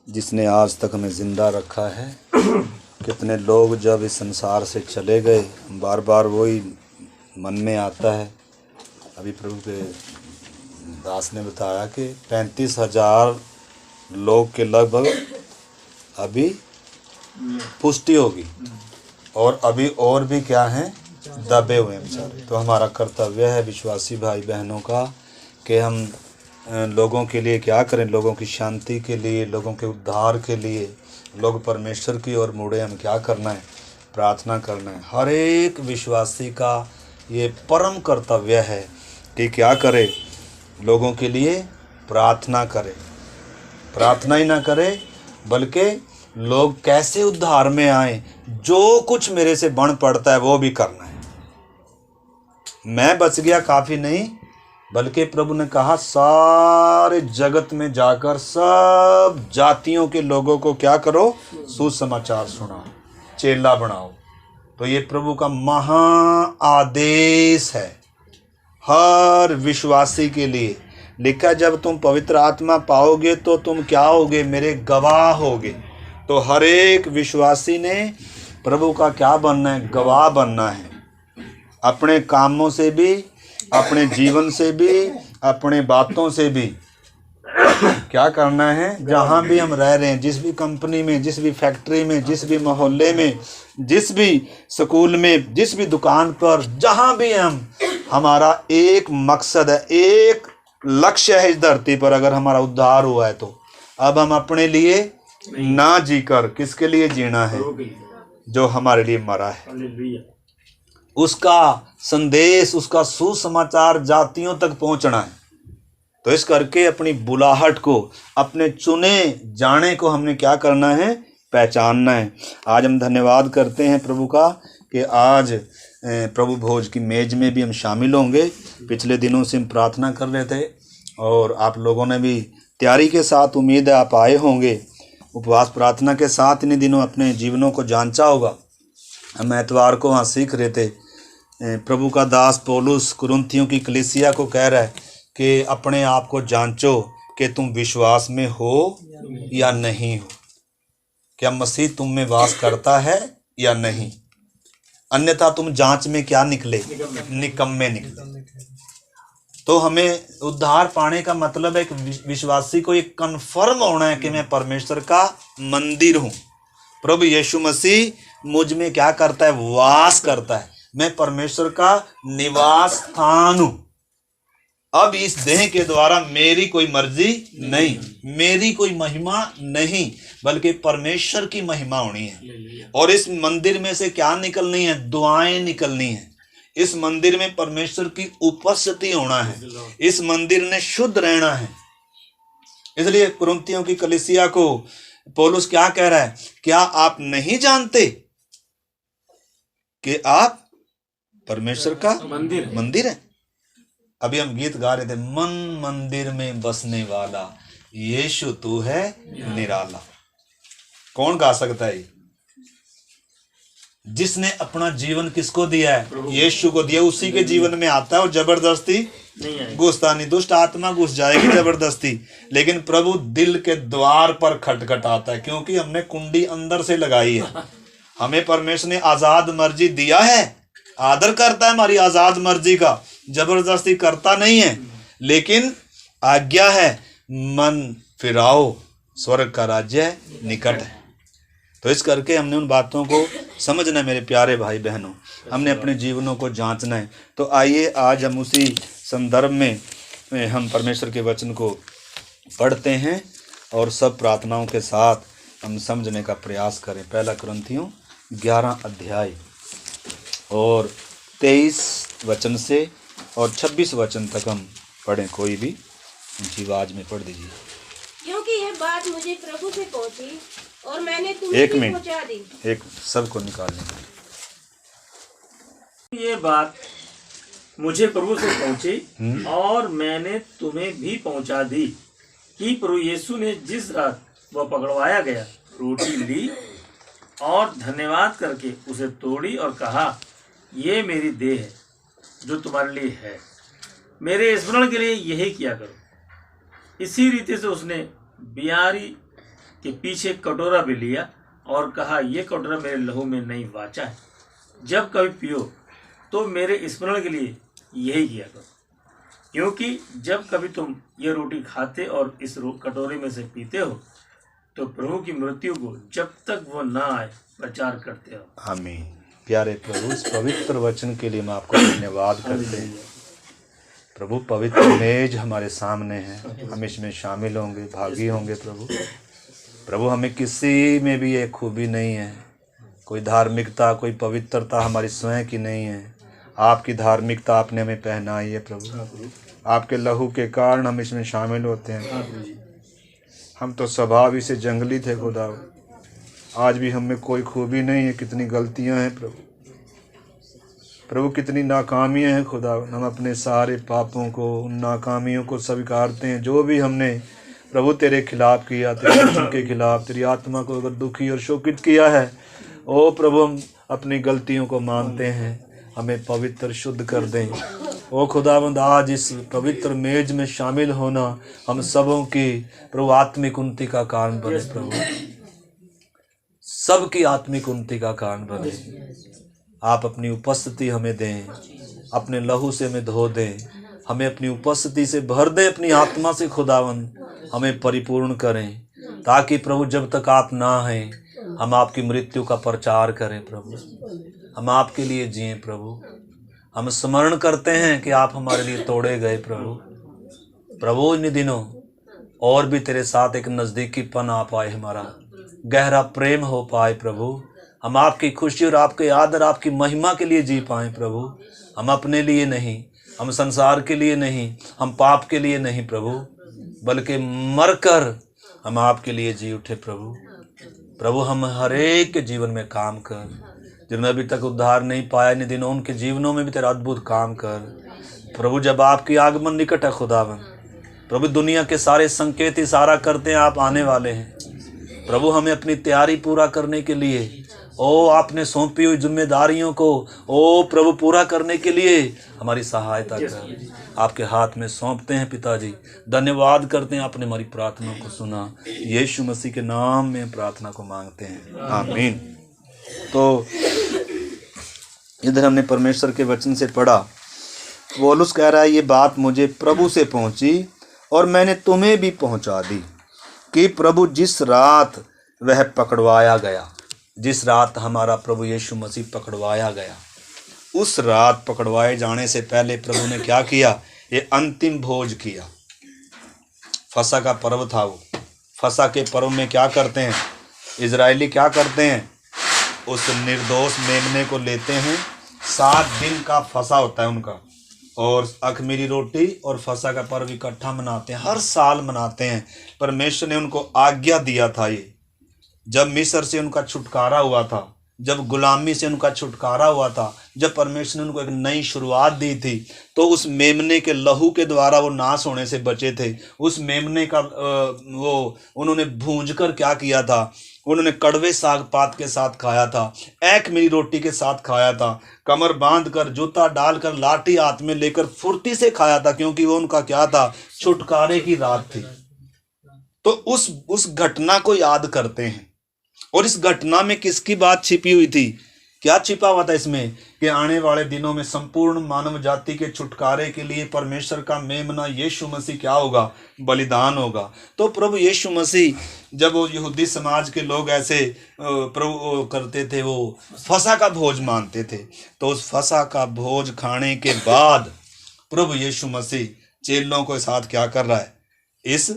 जिसने आज तक हमें ज़िंदा रखा है। कितने लोग जब इस संसार से चले गए, बार बार वही मन में आता है। अभी प्रभु के दास ने बताया कि 35,000 लोग के लगभग अभी पुष्टि होगी, और अभी और भी क्या हैं, दबे हुए हैं बेचारे। तो हमारा कर्तव्य है विश्वासी भाई बहनों का कि हम लोगों के लिए क्या करें, लोगों की शांति के लिए, लोगों के उद्धार के लिए, लोग परमेश्वर की ओर मुड़े। हम क्या करना है, प्रार्थना करना है। हर एक विश्वासी का ये परम कर्तव्य है कि क्या करे, लोगों के लिए प्रार्थना करे। प्रार्थना ही ना करे बल्कि लोग कैसे उद्धार में आए, जो कुछ मेरे से बन पड़ता है वो भी करना है। मैं बच गया काफ़ी नहीं, बल्कि प्रभु ने कहा सारे जगत में जाकर सब जातियों के लोगों को क्या करो, सुसमाचार सुनाओ, चेला बनाओ। तो ये प्रभु का महा आदेश है हर विश्वासी के लिए। लिखा जब तुम पवित्र आत्मा पाओगे तो तुम क्या होगे, मेरे गवाह होगे। तो हर एक विश्वासी ने प्रभु का क्या बनना है, गवाह बनना है। अपने कामों से भी, अपने जीवन से भी, अपने बातों से भी क्या करना है। जहाँ भी हम रह रहे हैं, जिस भी कंपनी में, जिस भी फैक्ट्री में, जिस भी मोहल्ले में, जिस भी स्कूल में, जिस भी दुकान पर, जहाँ भी हमारा एक मकसद है, एक लक्ष्य है इस धरती पर। अगर हमारा उद्धार हुआ है तो अब हम अपने लिए ना जीकर किसके लिए जीना है, जो हमारे लिए मरा है। उसका संदेश, उसका सुसमाचार जातियों तक पहुंचना है। तो इस करके अपनी बुलाहट को, अपने चुने जाने को हमने क्या करना है, पहचानना है। आज हम धन्यवाद करते हैं प्रभु का कि आज प्रभु भोज की मेज में भी हम शामिल होंगे। पिछले दिनों से हम प्रार्थना कर रहे थे और आप लोगों ने भी तैयारी के साथ, उम्मीद है आप आए होंगे, उपवास प्रार्थना के साथ इन दिनों अपने जीवनों को जांचा होगा। हम एतवार को वहाँ सीख रहे थे, प्रभु का दास पौलुस कुरिन्थियों की कलीसिया को कह रहा है कि अपने आप को जांचो कि तुम विश्वास में हो या नहीं हो, क्या मसीह तुम में वास करता है या नहीं, अन्यथा तुम जांच में क्या निकले, निकम्मे निकले। तो हमें उद्धार पाने का मतलब है कि विश्वासी को एक कन्फर्म होना है कि मैं परमेश्वर का मंदिर हूँ। प्रभु यीशु मसीह मुझ में क्या करता है, वास करता है। मैं परमेश्वर का निवास स्थान हूँ। अब इस देह के द्वारा मेरी कोई मर्जी नहीं, मेरी कोई महिमा नहीं, बल्कि परमेश्वर की महिमा होनी है। और इस मंदिर में से क्या निकलनी है, दुआएं निकलनी है। इस मंदिर में परमेश्वर की उपस्थिति होना है। इस मंदिर ने शुद्ध रहना है। इसलिए कुरिन्थियों की कलीसिया को पौलुस क्या कह रहा है, क्या आप नहीं जानते कि आप परमेश्वर का मंदिर है। अभी हम गीत गा रहे थे, मन मंदिर में बसने वाला यीशु तू है निराला। कौन गा सकता है? जिसने अपना जीवन किसको दिया है, यीशु को दिया, उसी के जीवन में आता है और जबरदस्ती घुसता नहीं। दुष्ट आत्मा घुस जाएगी जबरदस्ती, लेकिन प्रभु दिल के द्वार पर खटखटाता है, क्योंकि हमने कुंडी अंदर से लगाई है। हमें परमेश्वर ने आजाद मर्जी दिया है, आदर करता है हमारी आजाद मर्जी का, जबरदस्ती करता नहीं है, लेकिन आज्ञा है मन फिराओ, स्वर्ग का राज्य निकट है। तो इस करके हमने उन बातों को समझना है मेरे प्यारे भाई बहनों, हमने अपने जीवनों को जांचना है। तो आइए आज हम उसी संदर्भ में हम परमेश्वर के वचन को पढ़ते हैं और सब प्रार्थनाओं के साथ हम समझने का प्रयास करें। पहला कुरिन्थियों 11 अध्याय और 23 वचन से और 26 वचन तक हम पढ़ें। कोई भी ऊंची आवाज में पढ़ दीजिए। क्योंकि यह बात मुझे प्रभु से पहुंची और मैंने तुम्हें भी पहुंचा दी। एक सबको निकालने ये बात मुझे प्रभु से पहुंची और मैंने तुम्हें भी पहुंचा दी कि प्रभु यीशु ने जिस रात वह पकड़वाया गया रोटी ली और धन्यवाद करके उसे तोड़ी और कहा, ये मेरी देह है जो तुम्हारे लिए है, मेरे स्मरण के लिए यही किया करो। इसी रीति से उसने बियारी के पीछे एक कटोरा भी लिया और कहा, ये कटोरा मेरे लहू में नई वाचा है, जब कभी पियो तो मेरे स्मरण के लिए यही किया करो। क्योंकि जब कभी तुम ये रोटी खाते और इस कटोरे में से पीते हो तो प्रभु की मृत्यु को जब तक वो ना आए प्रचार करते हो। आमीन। प्यारे प्रभु, इस पवित्र वचन के लिए मैं आपका धन्यवाद करते हैं। प्रभु, पवित्र मेज हमारे सामने है, हम इसमें शामिल होंगे, भागी होंगे। प्रभु हमें किसी में भी एक खूबी नहीं है, कोई धार्मिकता, कोई पवित्रता हमारी स्वयं की नहीं है। आपकी धार्मिकता आपने हमें पहनाई है प्रभु। आपके लहू के कारण हम इसमें शामिल होते हैं। हम तो स्वभाव ही से जंगली थे खुदा, आज भी हम में कोई खूबी नहीं है। कितनी गलतियां हैं प्रभु, कितनी नाकामियां हैं खुदा। हम अपने सारे पापों को, उन नाकामियों को स्वीकारते हैं जो भी हमने प्रभु तेरे खिलाफ किया, तेरे वचन के खिलाफ, तेरी आत्मा को अगर दुखी और शोकित किया है। ओ प्रभु, हम अपनी गलतियों को मानते हैं, हमें पवित्र शुद्ध कर दें। ओ खुदावंद, आज इस पवित्र मेज में शामिल होना हम सबों की प्रभु आत्मिक उन्नति का कारण बने। प्रभु सबकी आत्मिक उन्नति का कारण बने। आप अपनी उपस्थिति हमें दें, अपने लहू से हमें धो दें, हमें अपनी उपस्थिति से भर दें, अपनी आत्मा से खुदावंद हमें परिपूर्ण करें, ताकि प्रभु जब तक आप ना आए हम आपकी मृत्यु का प्रचार करें। प्रभु हम आपके लिए जिएं। प्रभु हम स्मरण करते हैं कि आप हमारे लिए तोड़े गए। प्रभु इन दिनों और भी तेरे साथ एक नज़दीकीपन आ पाए, हमारा गहरा प्रेम हो पाए। प्रभु हम आपकी खुशी और आपके आदर, आपकी महिमा के लिए जी पाएँ। प्रभु हम अपने लिए नहीं, हम संसार के लिए नहीं, हम पाप के लिए नहीं प्रभु, बल्कि मरकर हम आपके लिए जी उठे। प्रभु हम हर एक के जीवन में काम कर, जिन्होंने अभी तक उद्धार नहीं पाया इन दिनों, उनके जीवनों में भी तेरा अद्भुत काम कर। प्रभु जब आपकी आगमन निकट है खुदावन, प्रभु दुनिया के सारे संकेत इशारा करते हैं आप आने वाले हैं। प्रभु हमें अपनी तैयारी पूरा करने के लिए, ओ आपने सौंपी हुई जिम्मेदारियों को ओ प्रभु पूरा करने के लिए हमारी सहायता कर, आपके हाथ में सौंपते हैं पिताजी। धन्यवाद करते हैं, आपने हमारी प्रार्थना को सुना। यीशु मसीह के नाम में प्रार्थना को मांगते हैं, आमीन। तो इधर हमने परमेश्वर के वचन से पढ़ा, पौलुस कह रहा है ये बात मुझे प्रभु से पहुंची और मैंने तुम्हें भी पहुंचा दी कि प्रभु जिस रात वह पकड़वाया गया, जिस रात हमारा प्रभु यीशु मसीह पकड़वाया गया, उस रात पकड़वाए जाने से पहले प्रभु ने क्या किया? ये अंतिम भोज किया। फसह का पर्व था वो। फसह के पर्व में क्या करते हैं इजरायली? क्या करते हैं? उस निर्दोष मेमने को लेते हैं। 7 दिन का फसह होता है उनका, और अख़मीरी रोटी और फसह का पर्व इकट्ठा मनाते हैं, हर साल मनाते हैं। परमेश्वर ने उनको आज्ञा दिया था, ये जब मिस्र से उनका छुटकारा हुआ था, जब गुलामी से उनका छुटकारा हुआ था, जब परमेश्वर ने उनको एक नई शुरुआत दी थी, तो उस मेमने के लहू के द्वारा वो नाश होने से बचे थे। उस मेमने का वो उन्होंने भूंजकर क्या किया था? उन्होंने कड़वे साग पात के साथ खाया था, अख़मीरी रोटी के साथ खाया था, कमर बांधकर, जूता डालकर, लाठी हाथ में लेकर फुर्ती से खाया था, क्योंकि वो उनका क्या था? छुटकारे की रात थी। तो उस घटना को याद करते हैं। और इस घटना में किसकी बात छिपी हुई थी? क्या छिपा हुआ था इसमें? कि आने वाले दिनों में संपूर्ण मानव जाति के छुटकारे के लिए परमेश्वर का मेमना यीशु मसीह क्या होगा? बलिदान होगा। तो प्रभु यीशु मसीह, जब वो यहूदी समाज के लोग ऐसे प्रभु करते थे, वो फसह का भोज मानते थे, तो उस फसह का भोज खाने के बाद प्रभु यीशु मसीह चेलों के साथ क्या कर रहा है? इस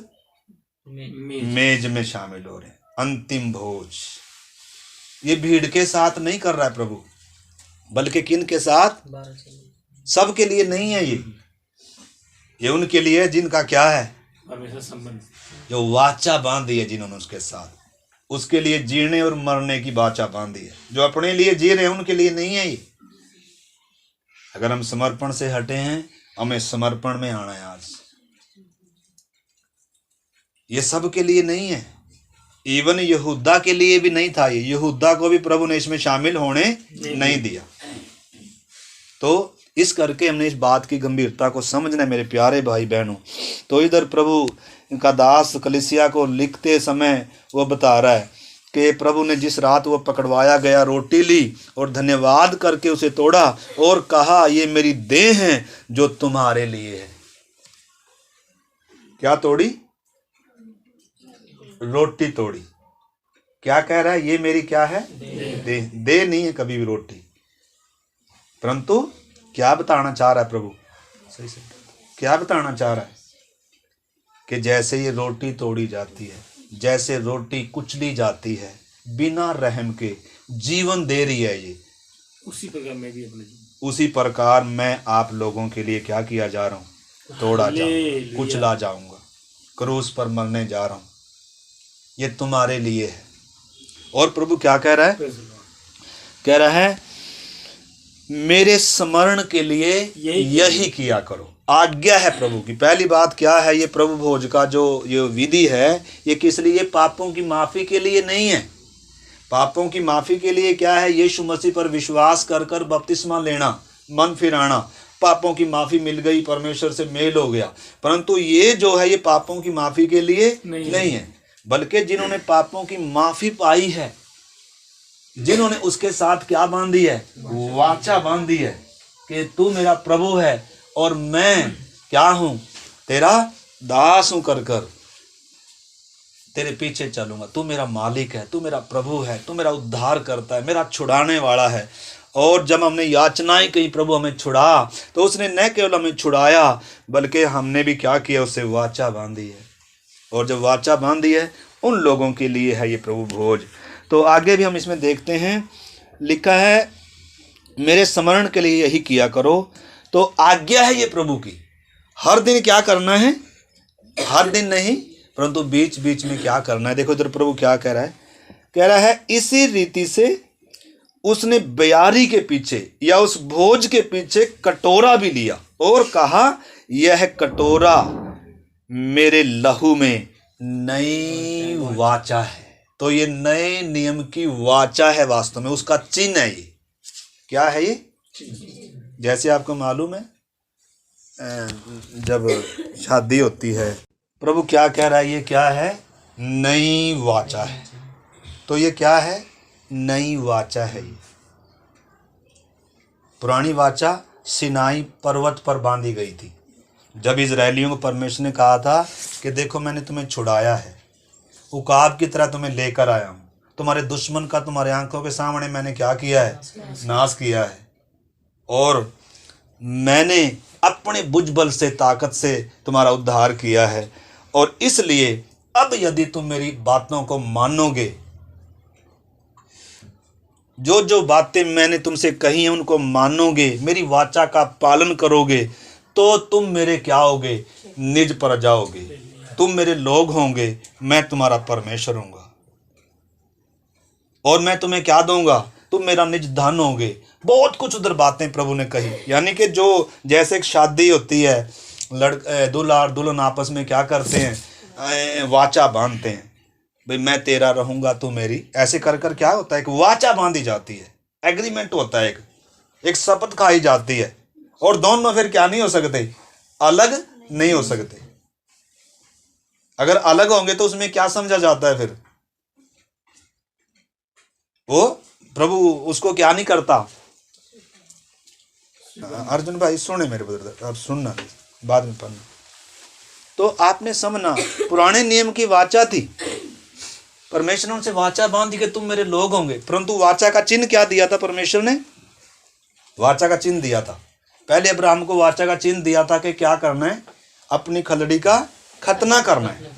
मेज में शामिल हो रहे हैं। अंतिम भोज ये भीड़ के साथ नहीं कर रहा है प्रभु, बल्कि किन के साथ? सबके लिए नहीं है ये उनके लिए जिनका क्या है? संबंध, जो वाचा बांधी है जिन्होंने उसके साथ, उसके लिए जीने और मरने की वाचा बांधी है। जो अपने लिए जी रहे हैं उनके लिए नहीं है ये। अगर हम समर्पण से हटे हैं, हमें समर्पण में आना है। आज ये सबके लिए नहीं है, इवन यहूदा के लिए भी नहीं था ये। यहूदा को भी प्रभु ने इसमें शामिल होने नहीं दिया। तो इस करके हमने इस बात की गंभीरता को समझना है मेरे प्यारे भाई बहनों। तो इधर प्रभु का दास कलीसिया को लिखते समय वो बता रहा है कि प्रभु ने जिस रात वो पकड़वाया गया रोटी ली और धन्यवाद करके उसे तोड़ा और कहा ये मेरी देह है जो तुम्हारे लिए है। क्या तोड़ी? रोटी तोड़ी। क्या कह रहा है? ये मेरी क्या है? देह। देह नहीं है कभी भी रोटी, परंतु क्या बताना चाह रहा है प्रभु? सही से क्या बताना चाह रहा है? कि जैसे ये रोटी तोड़ी जाती है, जैसे रोटी कुचली जाती है, बिना रहम के जीवन दे रही है ये, उसी प्रकार मैं भी अपने उसी प्रकार मैं आप लोगों के लिए क्या किया जा रहा हूँ? तोड़ा जाऊंगा, कुचला जाऊंगा, क्रूस पर मरने जा रहा हूँ। ये तुम्हारे लिए है। और प्रभु क्या कह रहा है? कह रहा है मेरे स्मरण के लिए यही किया करो। आज्ञा है प्रभु की। पहली बात क्या है? ये प्रभु भोज का जो ये विधि है, ये किस लिए? पापों की माफी के लिए नहीं है। पापों की माफी के लिए क्या है? यीशु मसीह पर विश्वास कर कर बपतिस्मा लेना, मन फिराना, पापों की माफी मिल गई, परमेश्वर से मेल हो गया। परंतु ये जो है ये पापों की माफी के लिए नहीं है, बल्कि जिन्होंने पापों की माफी पाई है, जिन्होंने उसके साथ क्या बांधी है? वाचा बांधी है कि तू मेरा प्रभु है और मैं क्या हूं? तेरा दास हूं कर कर तेरे पीछे चलूंगा। तू मेरा मालिक है, तू मेरा प्रभु है, तू मेरा उद्धार करता है, मेरा छुड़ाने वाला है। और जब हमने याचनाएं कही प्रभु हमें छुड़ा, तो उसने न केवल हमें छुड़ाया बल्कि हमने भी क्या किया? उससे वाचा बांधी है। और जब वाचा बांधी है उन लोगों के लिए है ये प्रभु भोज। तो आगे भी हम इसमें देखते हैं, लिखा है मेरे स्मरण के लिए यही किया करो। तो आज्ञा है ये प्रभु की। हर दिन क्या करना है? हर दिन नहीं, परंतु बीच बीच में क्या करना है। देखो इधर प्रभु क्या कह रहा है? कह रहा है इसी रीति से उसने बयारी के पीछे या उस भोज के पीछे कटोरा भी लिया और कहा यह कटोरा मेरे लहू में नई वाचा है। तो ये नए नियम की वाचा है, वास्तव में उसका चिन्ह है। ये क्या है? ये जैसे आपको मालूम है जब शादी होती है, प्रभु क्या कह रहा है? ये क्या है? नई वाचा है। तो ये क्या है? नई वाचा है। ये पुरानी वाचा सिनाई पर्वत पर बांधी गई थी, जब इजरायलियों को परमेश्वर ने कहा था कि देखो मैंने तुम्हें छुड़ाया है, उकाब की तरह तुम्हें लेकर आया हूँ, तुम्हारे दुश्मन का तुम्हारे आंखों के सामने मैंने क्या किया है? नाश किया है। और मैंने अपने भुजबल से, ताकत से तुम्हारा उद्धार किया है। और इसलिए अब यदि तुम मेरी बातों को मानोगे, जो जो बातें मैंने तुमसे कही हैं उनको मानोगे, मेरी वाचा का पालन करोगे, तो तुम मेरे क्या होगे? निज प्रजा होगे, तुम मेरे लोग होंगे, मैं तुम्हारा परमेश्वर होऊंगा। और मैं तुम्हें क्या दूंगा? तुम मेरा निज धन होगे। बहुत कुछ उधर बातें प्रभु ने कही। यानी कि जो जैसे एक शादी होती है, दूल्हा और दुल्हन आपस में क्या करते हैं? वाचा बांधते हैं, भाई मैं तेरा रहूंगा, तू मेरी। ऐसे कर कर क्या होता है? एक वाचा बांधी जाती है, एग्रीमेंट होता है, एक शपथ खाई जाती है। और दोनों फिर क्या नहीं हो सकते? अलग नहीं हो सकते। अगर अलग होंगे तो उसमें क्या समझा जाता है? फिर वो प्रभु उसको क्या नहीं करता। अर्जुन भाई सुने मेरे ब्रदर, अब सुनना, बाद में पढ़ना। तो आपने समझना, पुराने नियम की वाचा थी, परमेश्वर ने उनसे वाचा बांधी कि तुम मेरे लोग होंगे। परंतु वाचा का चिन्ह क्या दिया था? परमेश्वर ने वाचा का चिन्ह दिया था। पहले अब्राहम को वाचा का चिन्ह दिया था कि क्या करना है? अपनी खलड़ी का खतना करना है।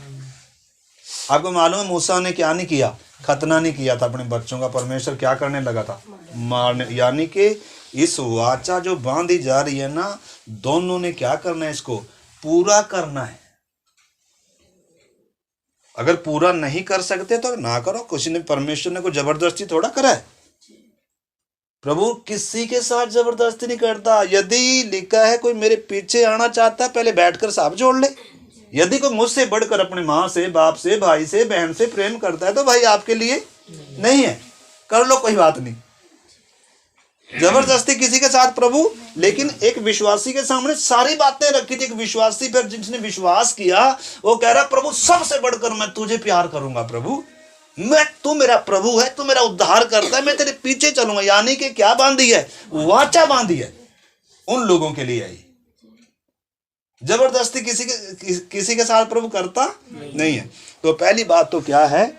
आपको मालूम है मूसा ने क्या नहीं किया? खतना नहीं किया था अपने बच्चों का। परमेश्वर क्या करने लगा था? मारने। यानी कि इस वाचा जो बांधी जा रही है ना, दोनों ने क्या करना है? इसको पूरा करना है। अगर पूरा नहीं कर सकते तो ना करो। किसी ने, परमेश्वर ने कोई जबरदस्ती थोड़ा करा है। प्रभु किसी के साथ जबरदस्ती नहीं करता। यदि लिखा है कोई मेरे पीछे आना चाहता है, पहले बैठकर साहब जोड़ ले। यदि कोई मुझसे बढ़कर अपने माँ से, बाप से, भाई से, बहन से प्रेम करता है तो भाई आपके लिए नहीं है, कर लो, कोई बात नहीं। जबरदस्ती किसी के साथ प्रभु, लेकिन एक विश्वासी के सामने सारी बातें रखी थी। एक विश्वासी पर जिसने विश्वास किया वो कह रहा प्रभु सबसे बढ़कर मैं तुझे प्यार करूंगा प्रभु, तू मेरा प्रभु है, तू मेरा उद्धार करता है, मैं तेरे पीछे चलूंगा। यानी कि क्या बांधी है? वाचा बांधी है। उन लोगों के लिए आई। जबरदस्ती किसी के साथ प्रभु करता नहीं है। तो पहली बात तो क्या है,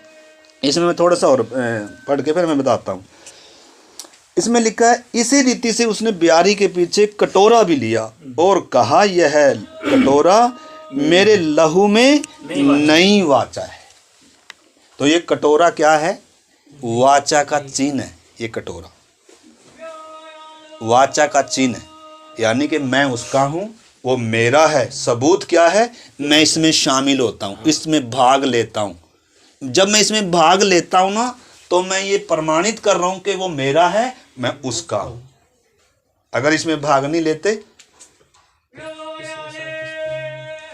इसमें मैं थोड़ा सा और पढ़ के फिर मैं बताता हूं। इसमें लिखा है इसी रीति से उसने ब्यारी के पीछे कटोरा भी लिया और कहा यह कटोरा मेरे लहू में नई वाचा है। तो ये कटोरा क्या है? वाचा का चिन्ह है। ये कटोरा वाचा का चिन्ह है, यानी कि मैं उसका हूं, वो मेरा है। सबूत क्या है? मैं इसमें शामिल होता हूं, इसमें भाग लेता हूं। जब मैं इसमें भाग लेता हूं ना, तो मैं ये प्रमाणित कर रहा हूं कि वो मेरा है, मैं उसका हूं। अगर इसमें भाग नहीं लेते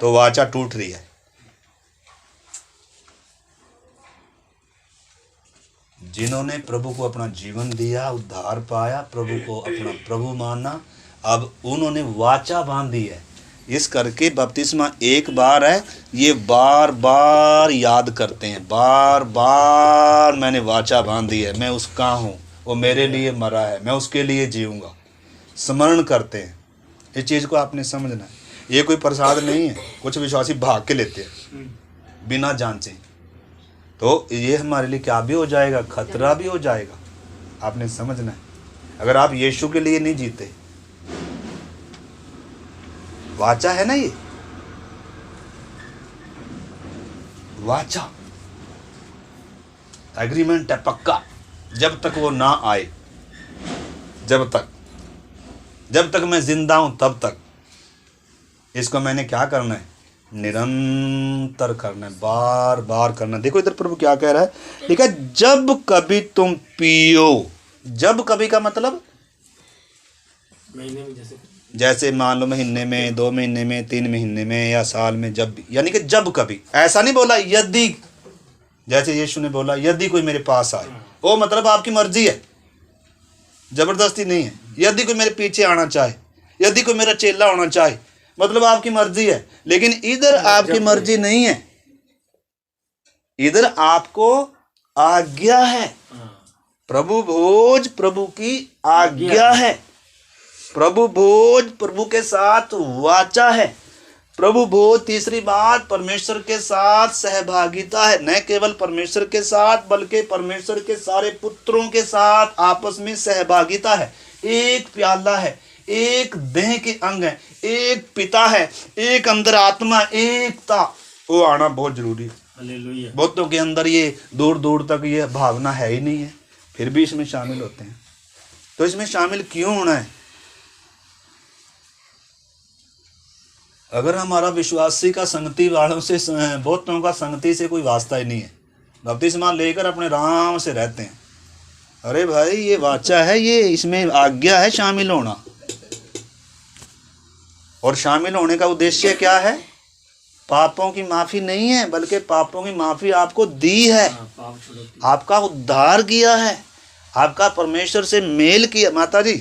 तो वाचा टूट रही है। जिन्होंने प्रभु को अपना जीवन दिया, उद्धार पाया, प्रभु को अपना प्रभु माना, अब उन्होंने वाचा बांधी है। इस करके बपतिस्मा एक बार है, ये बार बार याद करते हैं, बार बार मैंने वाचा बांधी है, मैं उसका हूँ, वो मेरे लिए मरा है, मैं उसके लिए जीऊँगा। स्मरण करते हैं। इस चीज़ को आपने समझना है। ये कोई प्रसाद नहीं है। कुछ विश्वासी भाग के लेते हैं बिना जांचे, तो ये हमारे लिए क्या भी हो जाएगा, खतरा भी हो जाएगा। आपने समझना है। अगर आप यीशु के लिए नहीं जीते, वाचा है ना, ये वाचा एग्रीमेंट है पक्का। जब तक वो ना आए, जब तक मैं जिंदा हूं तब तक इसको मैंने क्या करना है? निरंतर करना है, बार बार करना है। देखो इधर प्रभु क्या कह रहा है, देखा, जब कभी तुम पियो। जब कभी का मतलब महीने में, जैसे मान लो महीने में, 2 महीने में, 3 महीने में या साल में, जब भी, यानी कि जब कभी। ऐसा नहीं बोला यदि, जैसे यीशु ने बोला यदि कोई मेरे पास आए, वो मतलब आपकी मर्जी है, जबरदस्ती नहीं है। यदि कोई मेरे पीछे आना चाहे, यदि कोई मेरा चेला होना चाहे, मतलब आपकी मर्जी है। लेकिन इधर आपकी मर्जी नहीं है, इधर आपको आज्ञा है। प्रभु भोज प्रभु की आज्ञा है। प्रभु भोज प्रभु के साथ वाचा है। प्रभु भोज, तीसरी बात, परमेश्वर के साथ सहभागिता है। न केवल परमेश्वर के साथ, बल्कि परमेश्वर के सारे पुत्रों के साथ आपस में सहभागिता है। एक प्याला है, एक देह के अंग है, एक पिता है, एक अंदर आत्मा, एकता, वो आना बहुत जरूरी है। हालेलुया। बहुतों के अंदर ये दूर दूर तक ये भावना है ही नहीं है, फिर भी इसमें शामिल होते हैं। तो इसमें शामिल क्यों होना है? अगर हमारा विश्वासी का संगति वालों से, बहुतों का संगति से कोई वास्ता ही नहीं है, बपतिस्मा लेकर अपने आराम से रहते हैं। अरे भाई ये वाचा है, ये इसमें आज्ञा है शामिल होना। और शामिल होने का उद्देश्य क्या है? पापों की माफी नहीं है, बल्कि पापों की माफी आपको दी है, आपका उद्धार किया है, आपका परमेश्वर से मेल किया। माता जी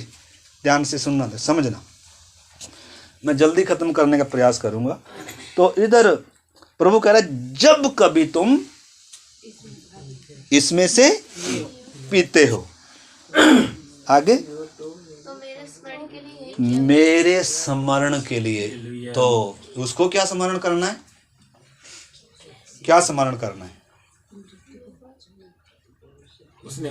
ध्यान से सुनना, समझना, मैं जल्दी खत्म करने का प्रयास करूंगा। तो इधर प्रभु कह रहा है जब कभी तुम इसमें से पीते हो, आगे मेरे स्मरण के लिए। तो उसको क्या स्मरण करना है? क्या स्मरण करना है?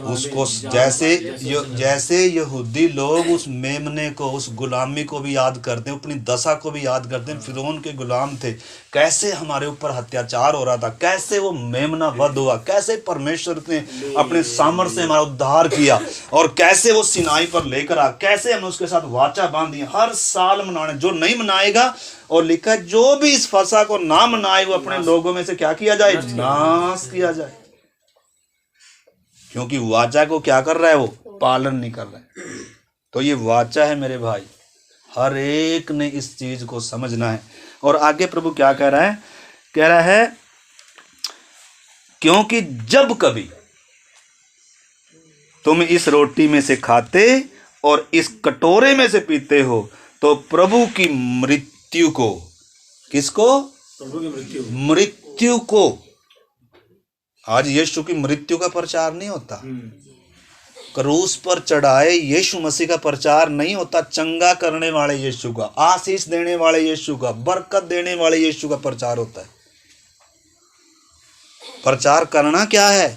उसको जैसे यहूदी लोग उस मेमने को, उस गुलामी को भी याद करते हैं, अपनी दशा को भी याद करते हैं। फिरौन के गुलाम थे, कैसे हमारे ऊपर अत्याचार हो रहा था, कैसे वो मेमना वध हुआ, कैसे परमेश्वर ने अपने सामर्थ्य से हमारा उद्धार किया, और कैसे वो सिनाई पर लेकर आ, कैसे हमने उसके साथ वाचा बांधी। हर साल मनाने, जो नहीं मनाएगा, और लिखा जो भी इस फसा को ना मनाए, वो अपने लोगों में से क्या किया जाए? नाश किया जाए। क्योंकि वाचा को क्या कर रहा है? वो पालन नहीं कर रहा है। तो ये वाचा है मेरे भाई, हर एक ने इस चीज को समझना है। और आगे प्रभु क्या कह रहा है? कह रहा है क्योंकि जब कभी तुम इस रोटी में से खाते और इस कटोरे में से पीते हो तो प्रभु की मृत्यु को, किसको? प्रभु की मृत्यु, मृत्यु को। आज यीशु की मृत्यु का प्रचार नहीं होता, क्रूस पर चढ़ाए यीशु मसीह का प्रचार नहीं होता, चंगा करने वाले यीशु का, आशीष देने वाले यीशु का, बरकत देने वाले यीशु का प्रचार होता है। प्रचार करना क्या है?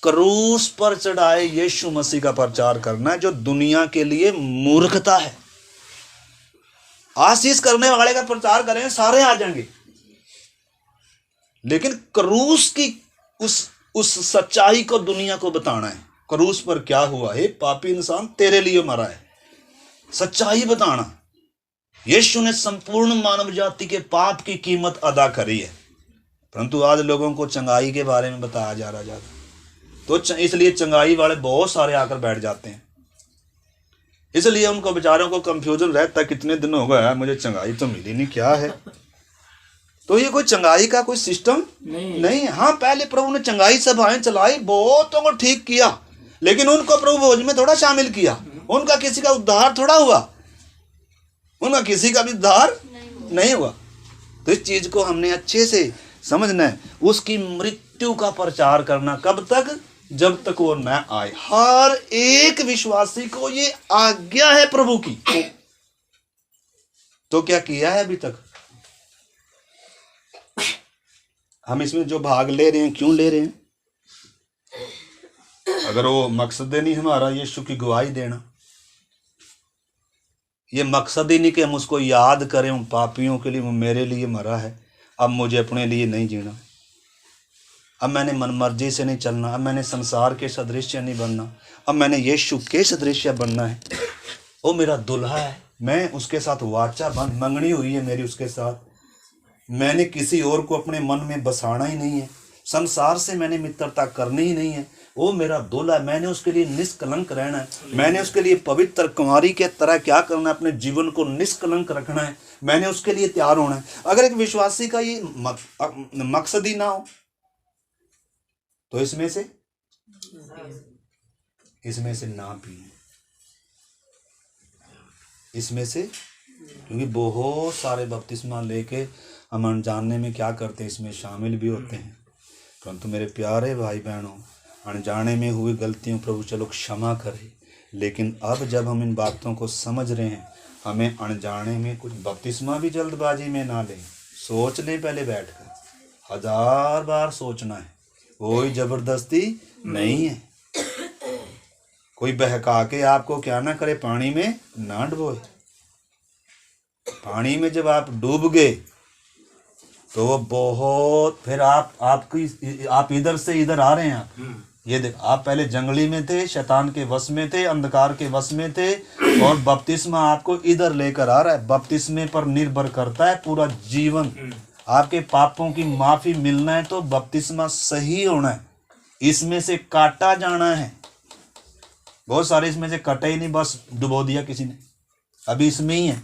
क्रूस पर चढ़ाए यीशु मसीह का प्रचार करना है, जो दुनिया के लिए मूर्खता है। आशीष करने वाले का प्रचार करें सारे आ जाएंगे, लेकिन क्रूस की उस सच्चाई को दुनिया को बताना है। क्रूस पर क्या हुआ है, पापी इंसान तेरे लिए मरा है, सच्चाई बताना। यीशु ने संपूर्ण मानव जाति के पाप की कीमत अदा करी है, परंतु आज लोगों को चंगाई के बारे में बताया जा रहा ज्यादा, तो इसलिए चंगाई वाले बहुत सारे आकर बैठ जाते हैं। इसलिए उनको बेचारों को कंफ्यूजन रहता है, कितने दिन हो गया मुझे चंगाई तो मिली नहीं, क्या है? तो ये कोई चंगाई का कोई सिस्टम नहीं है। हाँ, पहले प्रभु ने चंगाई सभाएं चलाई, बहुतों को ठीक किया, लेकिन उनको प्रभु भोज में थोड़ा शामिल किया। उनका किसी का उद्धार थोड़ा हुआ, उनका किसी का भी उद्धार नहीं हुआ। तो इस चीज को हमने अच्छे से समझना है। उसकी मृत्यु का प्रचार करना कब तक? जब तक वो न आए। हर एक विश्वासी को ये आज्ञा है प्रभु की। तो क्या किया है अभी तक? हम इसमें जो भाग ले रहे हैं, क्यों ले रहे हैं? अगर वो मकसद नहीं हमारा यीशु की गवाही देना, ये मकसद ही नहीं कि हम उसको याद करें, उन पापियों के लिए वो मेरे लिए मरा है, अब मुझे अपने लिए नहीं जीना, अब मैंने मनमर्जी से नहीं चलना, अब मैंने संसार के सदृश्य नहीं बनना, अब मैंने यीशु के सदृश्य बनना है। वो मेरा दुल्हा है, मैं उसके साथ वाचा बंध मंगनी हुई है मेरी उसके साथ, मैंने किसी और को अपने मन में बसाना ही नहीं है, संसार से मैंने मित्रता करनी ही नहीं है। वो मेरा दूल्हा है, मैंने उसके लिए निष्कलंक रहना है, मैंने उसके लिए पवित्र कुमारी के तरह क्या करना है, अपने जीवन को निष्कलंक रखना है, मैंने उसके लिए तैयार होना है। अगर एक विश्वासी का ये मकसद ही ना हो तो इसमें से ना पिए, इसमें से, क्योंकि बहुत सारे बपतिस्मा लेके हम अनजाने में क्या करते हैं, इसमें शामिल भी होते हैं। परंतु मेरे प्यारे भाई बहनों, अनजाने में हुई गलतियों प्रभु चलो क्षमा करे, लेकिन अब जब हम इन बातों को समझ रहे हैं, हमें अनजाने में कुछ बपतिस्मा भी जल्दबाजी में ना लें, सोच लें पहले बैठकर, 1000 बार सोचना है, कोई जबरदस्ती नहीं है। कोई बहका के आपको क्या ना करे, पानी में ना डुबोए। पानी में जब आप डूब गए तो वो बहुत, फिर आप इधर से इधर आ रहे हैं। आप ये देख, आप पहले जंगली में थे, शैतान के वश में थे, अंधकार के वश में थे, और बपतिस्मा आपको इधर लेकर आ रहा है। बपतिस्मे पर निर्भर करता है पूरा जीवन। आपके पापों की माफी मिलना है तो बपतिस्मा सही होना है, इसमें से काटा जाना है। बहुत सारे इसमें से कटे ही नहीं, बस डुबो दिया किसी ने, अभी इसमें ही है।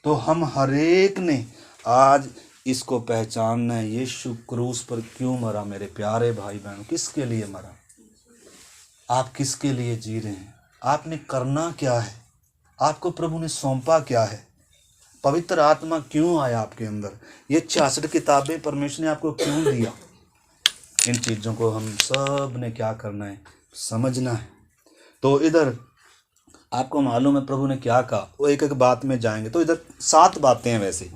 तो हम हरेक ने आज इसको पहचानना है, यीशु क्रूस पर क्यों मरा। मेरे प्यारे भाई बहनों, किसके लिए मरा? आप किसके लिए जी रहे हैं? आपने करना क्या है? आपको प्रभु ने सौंपा क्या है? पवित्र आत्मा क्यों आया आपके अंदर? ये 66 किताबें परमेश्वर ने आपको क्यों दिया? इन चीज़ों को हम सब ने क्या करना है, समझना है। तो इधर आपको मालूम है प्रभु ने क्या कहा, वो एक एक बात में जाएंगे। तो इधर 7 बातें हैं, वैसे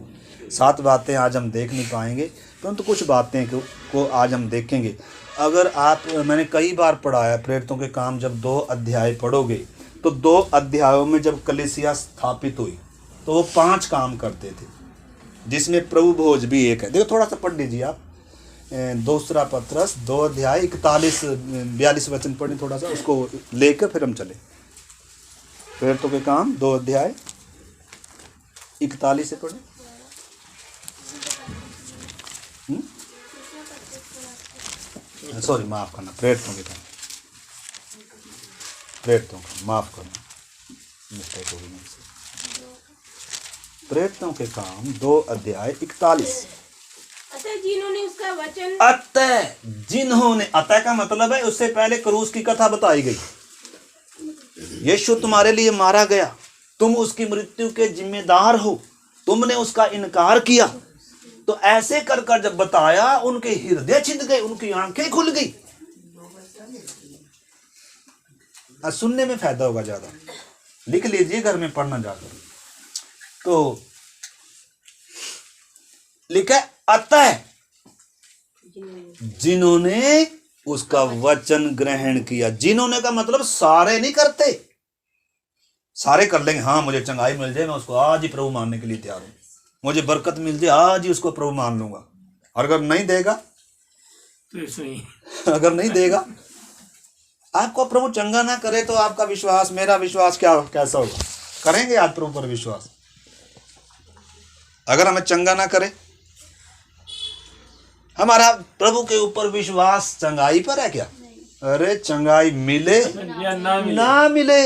7 बातें आज हम देख नहीं पाएंगे, परंतु कुछ बातें को आज हम देखेंगे। अगर आप, मैंने कई बार पढ़ाया प्रेरितों के काम, जब 2 अध्याय पढ़ोगे तो 2 अध्यायों में जब कलीसिया स्थापित हुई तो वो 5 काम करते थे, जिसमें प्रभु भोज भी एक है। देखो थोड़ा सा पढ़ लीजिए आप, 2 पत्रस 2 अध्याय 41-42 वचन पढ़े, थोड़ा सा उसको लेकर फिर हम चले। प्रेरितों के काम 2 अध्याय 41 से पढ़े। सॉरी, माफ करना, प्रेरितों के काम, प्रेरितों का माफ करना, मिस्टेक हो गई मुझसे। प्रेरितों के काम 2 अध्याय 41। अतः जिन्होंने उसका वचन, अतः जिन्होंने, अतः का मतलब है उससे पहले क्रूस की कथा बताई गई। यीशु तुम्हारे लिए मारा गया, तुम उसकी मृत्यु के जिम्मेदार हो, तुमने उसका इनकार किया। तो ऐसे कर कर जब बताया, उनके हृदय छिद गए, उनकी आंखें खुल गई। सुनने में फायदा होगा ज्यादा, लिख लीजिए घर में, पढ़ना जाकर। तो लिखा अतः जिन्होंने उसका वचन ग्रहण किया। जिन्होंने का मतलब सारे नहीं करते, सारे कर लेंगे, हाँ मुझे चंगाई मिल जाए मैं उसको आज ही प्रभु मानने के लिए तैयार हूं, मुझे बरकत मिल जाए आज ही उसको प्रभु मान लूंगा। और अगर नहीं देगा तो अगर नहीं देगा, आपको प्रभु चंगा ना करे तो आपका विश्वास, मेरा विश्वास कैसा होगा? करेंगे आज प्रभु पर विश्वास? अगर हमें चंगा ना करे, हमारा प्रभु के ऊपर विश्वास चंगाई पर है क्या? अरे चंगाई मिले या ना मिले,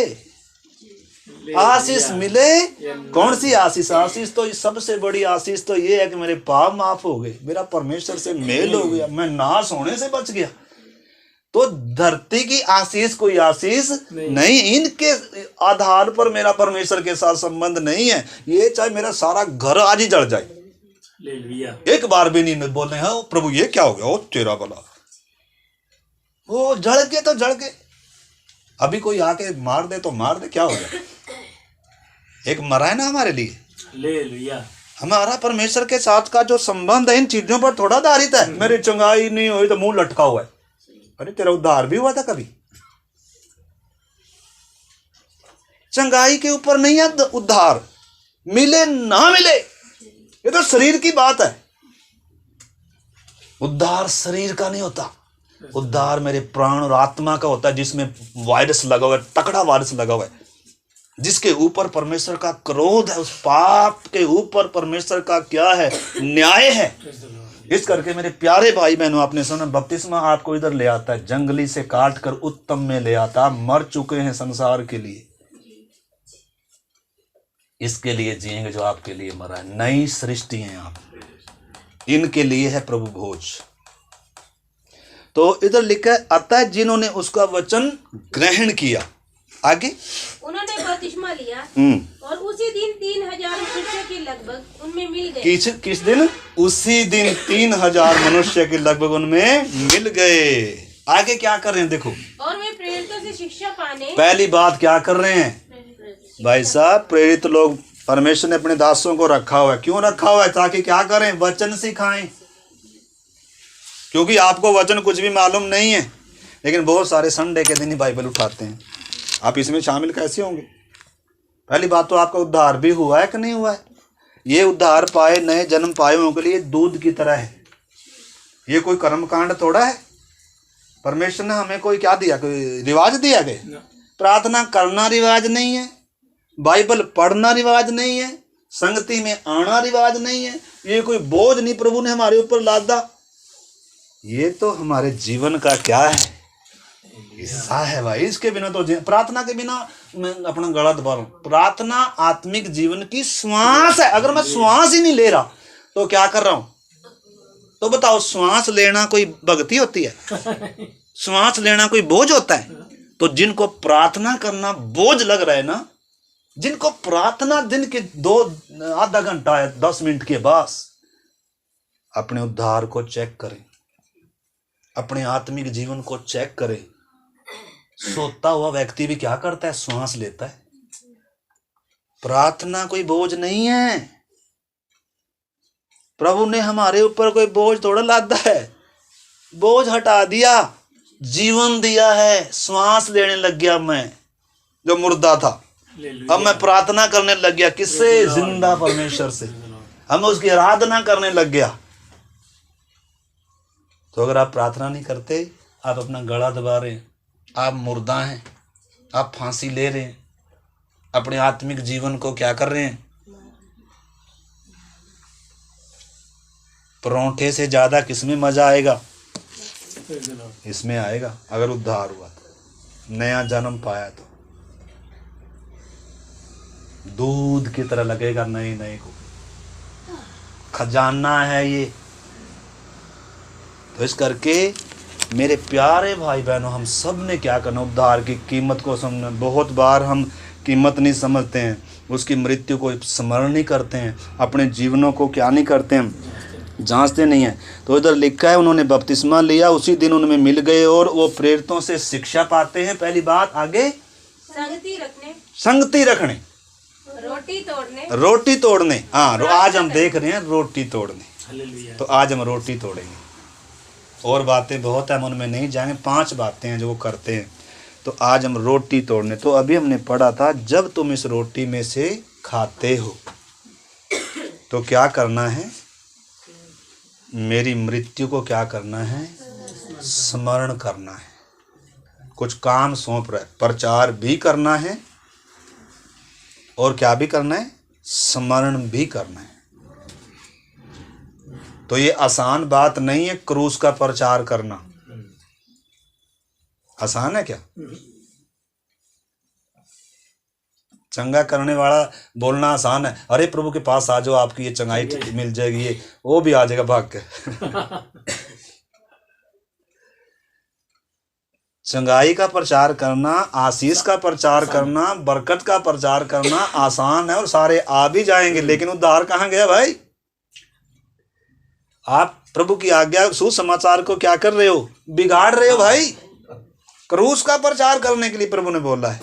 आशीष मिले, कौन सी आशीष? आशीष तो सबसे बड़ी आशीष तो ये है कि मेरे पाप माफ हो गए, मेरा परमेश्वर से मेल हो गया, मैं नाश होने से बच गया। तो धरती की आशीष कोई आशीष नहीं, इनके आधार पर मेरा परमेश्वर के साथ संबंध नहीं है। ये चाहे मेरा सारा घर आज ही जल जाए, एक बार भी नहीं बोलने हाँ प्रभु ये क्या हो गया, ओ तेरा भला, वो जड़ के तो जड़ के, अभी कोई आके मार दे तो मार दे, क्या हो गया? एक मरा है ना हमारे लिए, ले लिया। हमारा परमेश्वर के साथ का जो संबंध है इन चीजों पर थोड़ा आधारित है। मेरी चंगाई नहीं हुई तो मुंह लटका हुआ है, अरे तेरा उद्धार भी हुआ था कभी? चंगाई के ऊपर नहीं है उद्धार, मिले ना मिले, ये तो शरीर की बात है। उद्धार शरीर का नहीं होता, उद्धार मेरे प्राण और आत्मा का होता है, जिसमें वायरस लगा हुआ है, तकड़ा वायरस लगा हुआ है, जिसके ऊपर परमेश्वर का क्रोध है, उस पाप के ऊपर परमेश्वर का क्या है, न्याय है। इस करके मेरे प्यारे भाई बहनों, आपने सुना बपतिस्मा आपको इधर ले आता है, जंगली से काट कर उत्तम में ले आता। मर चुके हैं संसार के लिए, इसके लिए जिएंगे जो आपके लिए मरा है। नई सृष्टि हैं आप, इनके लिए है प्रभु भोज। तो इधर लिखा है अतः जिन्होंने उसका वचन ग्रहण किया। आगे उन्होंने बपतिस्मा लिया और उसी दिन 3000 मनुष्य के लगभग उनमें मिल गए। किस दिन? उसी दिन 3000 मनुष्य के लगभग उनमें मिल गए। आगे क्या कर रहे हैं देखो, और वे प्रेरितों से शिक्षा पाने, पहली बात क्या कर रहे हैं भाई साहब? प्रेरित लोग परमेश्वर ने अपने दासों को रखा हुआ है। क्यों रखा हुआ है? ताकि क्या करें? वचन सिखाएं। क्योंकि आपको वचन कुछ भी मालूम नहीं है, लेकिन बहुत सारे संडे के दिन ही बाइबल उठाते हैं। आप इसमें शामिल कैसे होंगे? पहली बात तो आपका उद्धार भी हुआ है कि नहीं हुआ है? ये उद्धार पाए, नए जन्म पाए हुओं के लिए दूध की तरह है। ये कोई कर्मकांड थोड़ा है। परमेश्वर ने हमें कोई क्या दिया? कोई रिवाज दिया गया? प्रार्थना करना रिवाज नहीं है, बाइबल पढ़ना रिवाज नहीं है, संगति में आना रिवाज नहीं है। ये कोई बोझ नहीं प्रभु ने हमारे ऊपर लादा। ये तो हमारे जीवन का क्या है? हिस्सा है भाई। इसके बिना तो प्रार्थना के बिना मैं अपना गला दबा रहा हूं। प्रार्थना आत्मिक जीवन की श्वास है। अगर मैं श्वास ही नहीं ले रहा तो क्या कर रहा हूं? तो बताओ, श्वास लेना कोई भक्ति होती है? श्वास लेना कोई बोझ होता है? तो जिनको प्रार्थना करना बोझ लग रहा है ना, जिनको प्रार्थना दिन के आधा घंटा है 10 मिनट के बाद, अपने उद्धार को चेक करें, अपने आत्मिक जीवन को चेक करें। सोता हुआ व्यक्ति भी क्या करता है? श्वास लेता है। प्रार्थना कोई बोझ नहीं है। प्रभु ने हमारे ऊपर कोई बोझ थोड़ा लादा है। बोझ हटा दिया, जीवन दिया है। श्वास लेने लग गया मैं, जो मुर्दा था। अब मैं प्रार्थना करने लग गया। किससे? जिंदा परमेश्वर से। अब मैं उसकी आराधना करने लग गया। तो अगर आप प्रार्थना नहीं करते, आप अपना गला दबा रहे हैं, आप मुर्दा हैं, आप फांसी ले रहे हैं, अपने आत्मिक जीवन को क्या कर रहे हैं? परोंठे से ज्यादा किसमें मजा आएगा? इसमें आएगा। अगर उद्धार हुआ तो, नया जन्म पाया तो दूध की तरह लगेगा नए नए को। खजाना है ये। तो इस करके मेरे प्यारे भाई बहनों, हम सब ने क्या करना, उद्धार की कीमत को समझना। बहुत बार हम कीमत नहीं समझते हैं, उसकी मृत्यु को स्मरण नहीं करते हैं, अपने जीवनों को क्या नहीं करते हैं, जांचते नहीं हैं। तो इधर लिखा है उन्होंने बपतिस्मा लिया, उसी दिन उनमें मिल गए और वो प्रेरितों से शिक्षा पाते हैं। पहली बात, आगे संगति रखने, रोटी तोड़ने। हाँ, आज हम देख रहे हैं रोटी तोड़ने, तो आज हम रोटी तोड़ेंगे। और बातें बहुत है, हम उनमें नहीं जाएंगे, 5 बातें हैं जो वो करते हैं। तो आज हम रोटी तोड़ने। तो अभी हमने पढ़ा था, जब तुम इस रोटी में से खाते हो तो क्या करना है, मेरी मृत्यु को क्या करना है, स्मरण करना है। कुछ काम सौंप रहा है, प्रचार भी करना है और क्या भी करना है, स्मरण भी करना है। तो ये आसान बात नहीं है क्रूस का प्रचार करना। आसान है क्या? चंगा करने वाला बोलना आसान है, अरे प्रभु के पास आ जाओ, आपकी ये चंगाई मिल जाएगी, ये वो भी आ जाएगा भाग के। चंगाई का प्रचार करना, आशीष का प्रचार करना, बरकत का प्रचार करना आसान है और सारे आ भी जाएंगे। लेकिन उद्धार कहाँ गया भाई? आप प्रभु की आज्ञा सुसमाचार को क्या कर रहे हो, बिगाड़ रहे हो भाई। क्रूस का प्रचार करने के लिए प्रभु ने बोला है।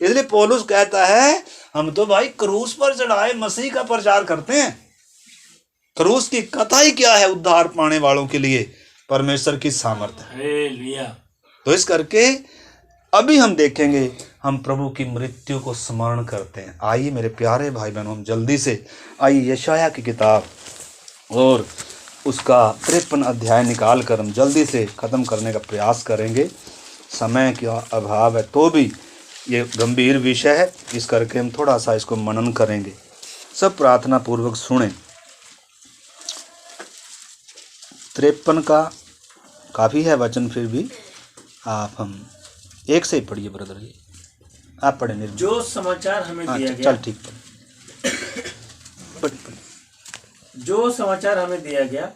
इसलिए पौलुस कहता है, हम तो भाई क्रूस पर चढ़ाए मसीह का प्रचार करते हैं। क्रूस की कथा ही क्या है, उद्धार पाने वालों के लिए परमेश्वर की सामर्थ्य। तो इस करके अभी हम देखेंगे, हम प्रभु की मृत्यु को स्मरण करते हैं। आइए मेरे प्यारे भाई बहनों, हम जल्दी से आइए यशाया की किताब और उसका 53 अध्याय निकाल कर हम जल्दी से ख़त्म करने का प्रयास करेंगे। समय का अभाव है, तो भी ये गंभीर विषय है, इस करके हम थोड़ा सा इसको मनन करेंगे। सब प्रार्थना पूर्वक सुने। 53 का काफ़ी है वचन, फिर भी आप हम एक से ही पढ़िए ब्रदर जी, आप पढ़े निर्भय। जो समाचार हमें दिया गया, चल ठीक पढ़। जो समाचार हमें दिया गया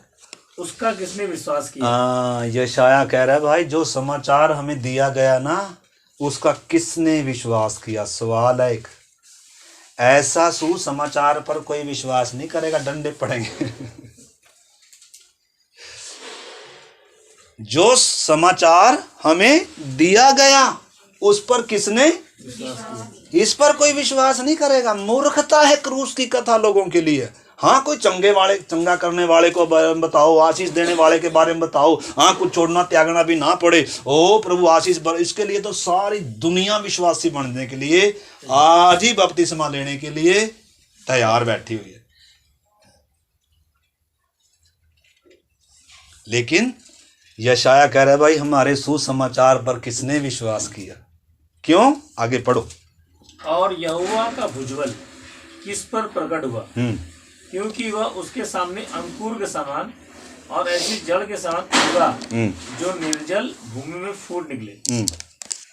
उसका किसने विश्वास किया? यशाया कह रहा है, भाई जो समाचार हमें दिया गया ना, उसका किसने विश्वास किया। सवाल है एक, ऐसा सुसमाचार पर कोई विश्वास नहीं करेगा, डंडे पड़ेंगे। जो समाचार हमें दिया गया उस पर किसने, इस पर कोई विश्वास नहीं करेगा। मूर्खता है क्रूस की कथा लोगों के लिए। हाँ, कोई चंगा करने वाले को बारे में बताओ, आशीष देने वाले के बारे में बताओ, हाँ कुछ छोड़ना त्यागना भी ना पड़े, ओ प्रभु आशीष। इसके लिए तो सारी दुनिया विश्वासी बनने के लिए आज ही बपतिस्मा लेने के लिए तैयार बैठी हुई है। लेकिन यशाया कह रहा है, भाई हमारे सुसमाचार पर किसने विश्वास किया। क्यों? आगे पढ़ो। और यहोवा का भुजबल किस पर प्रकट हुआ, क्योंकि वह उसके सामने अंकुर के समान और ऐसी जड़ के समान उगा जो निर्जल भूमि में फूट निकले।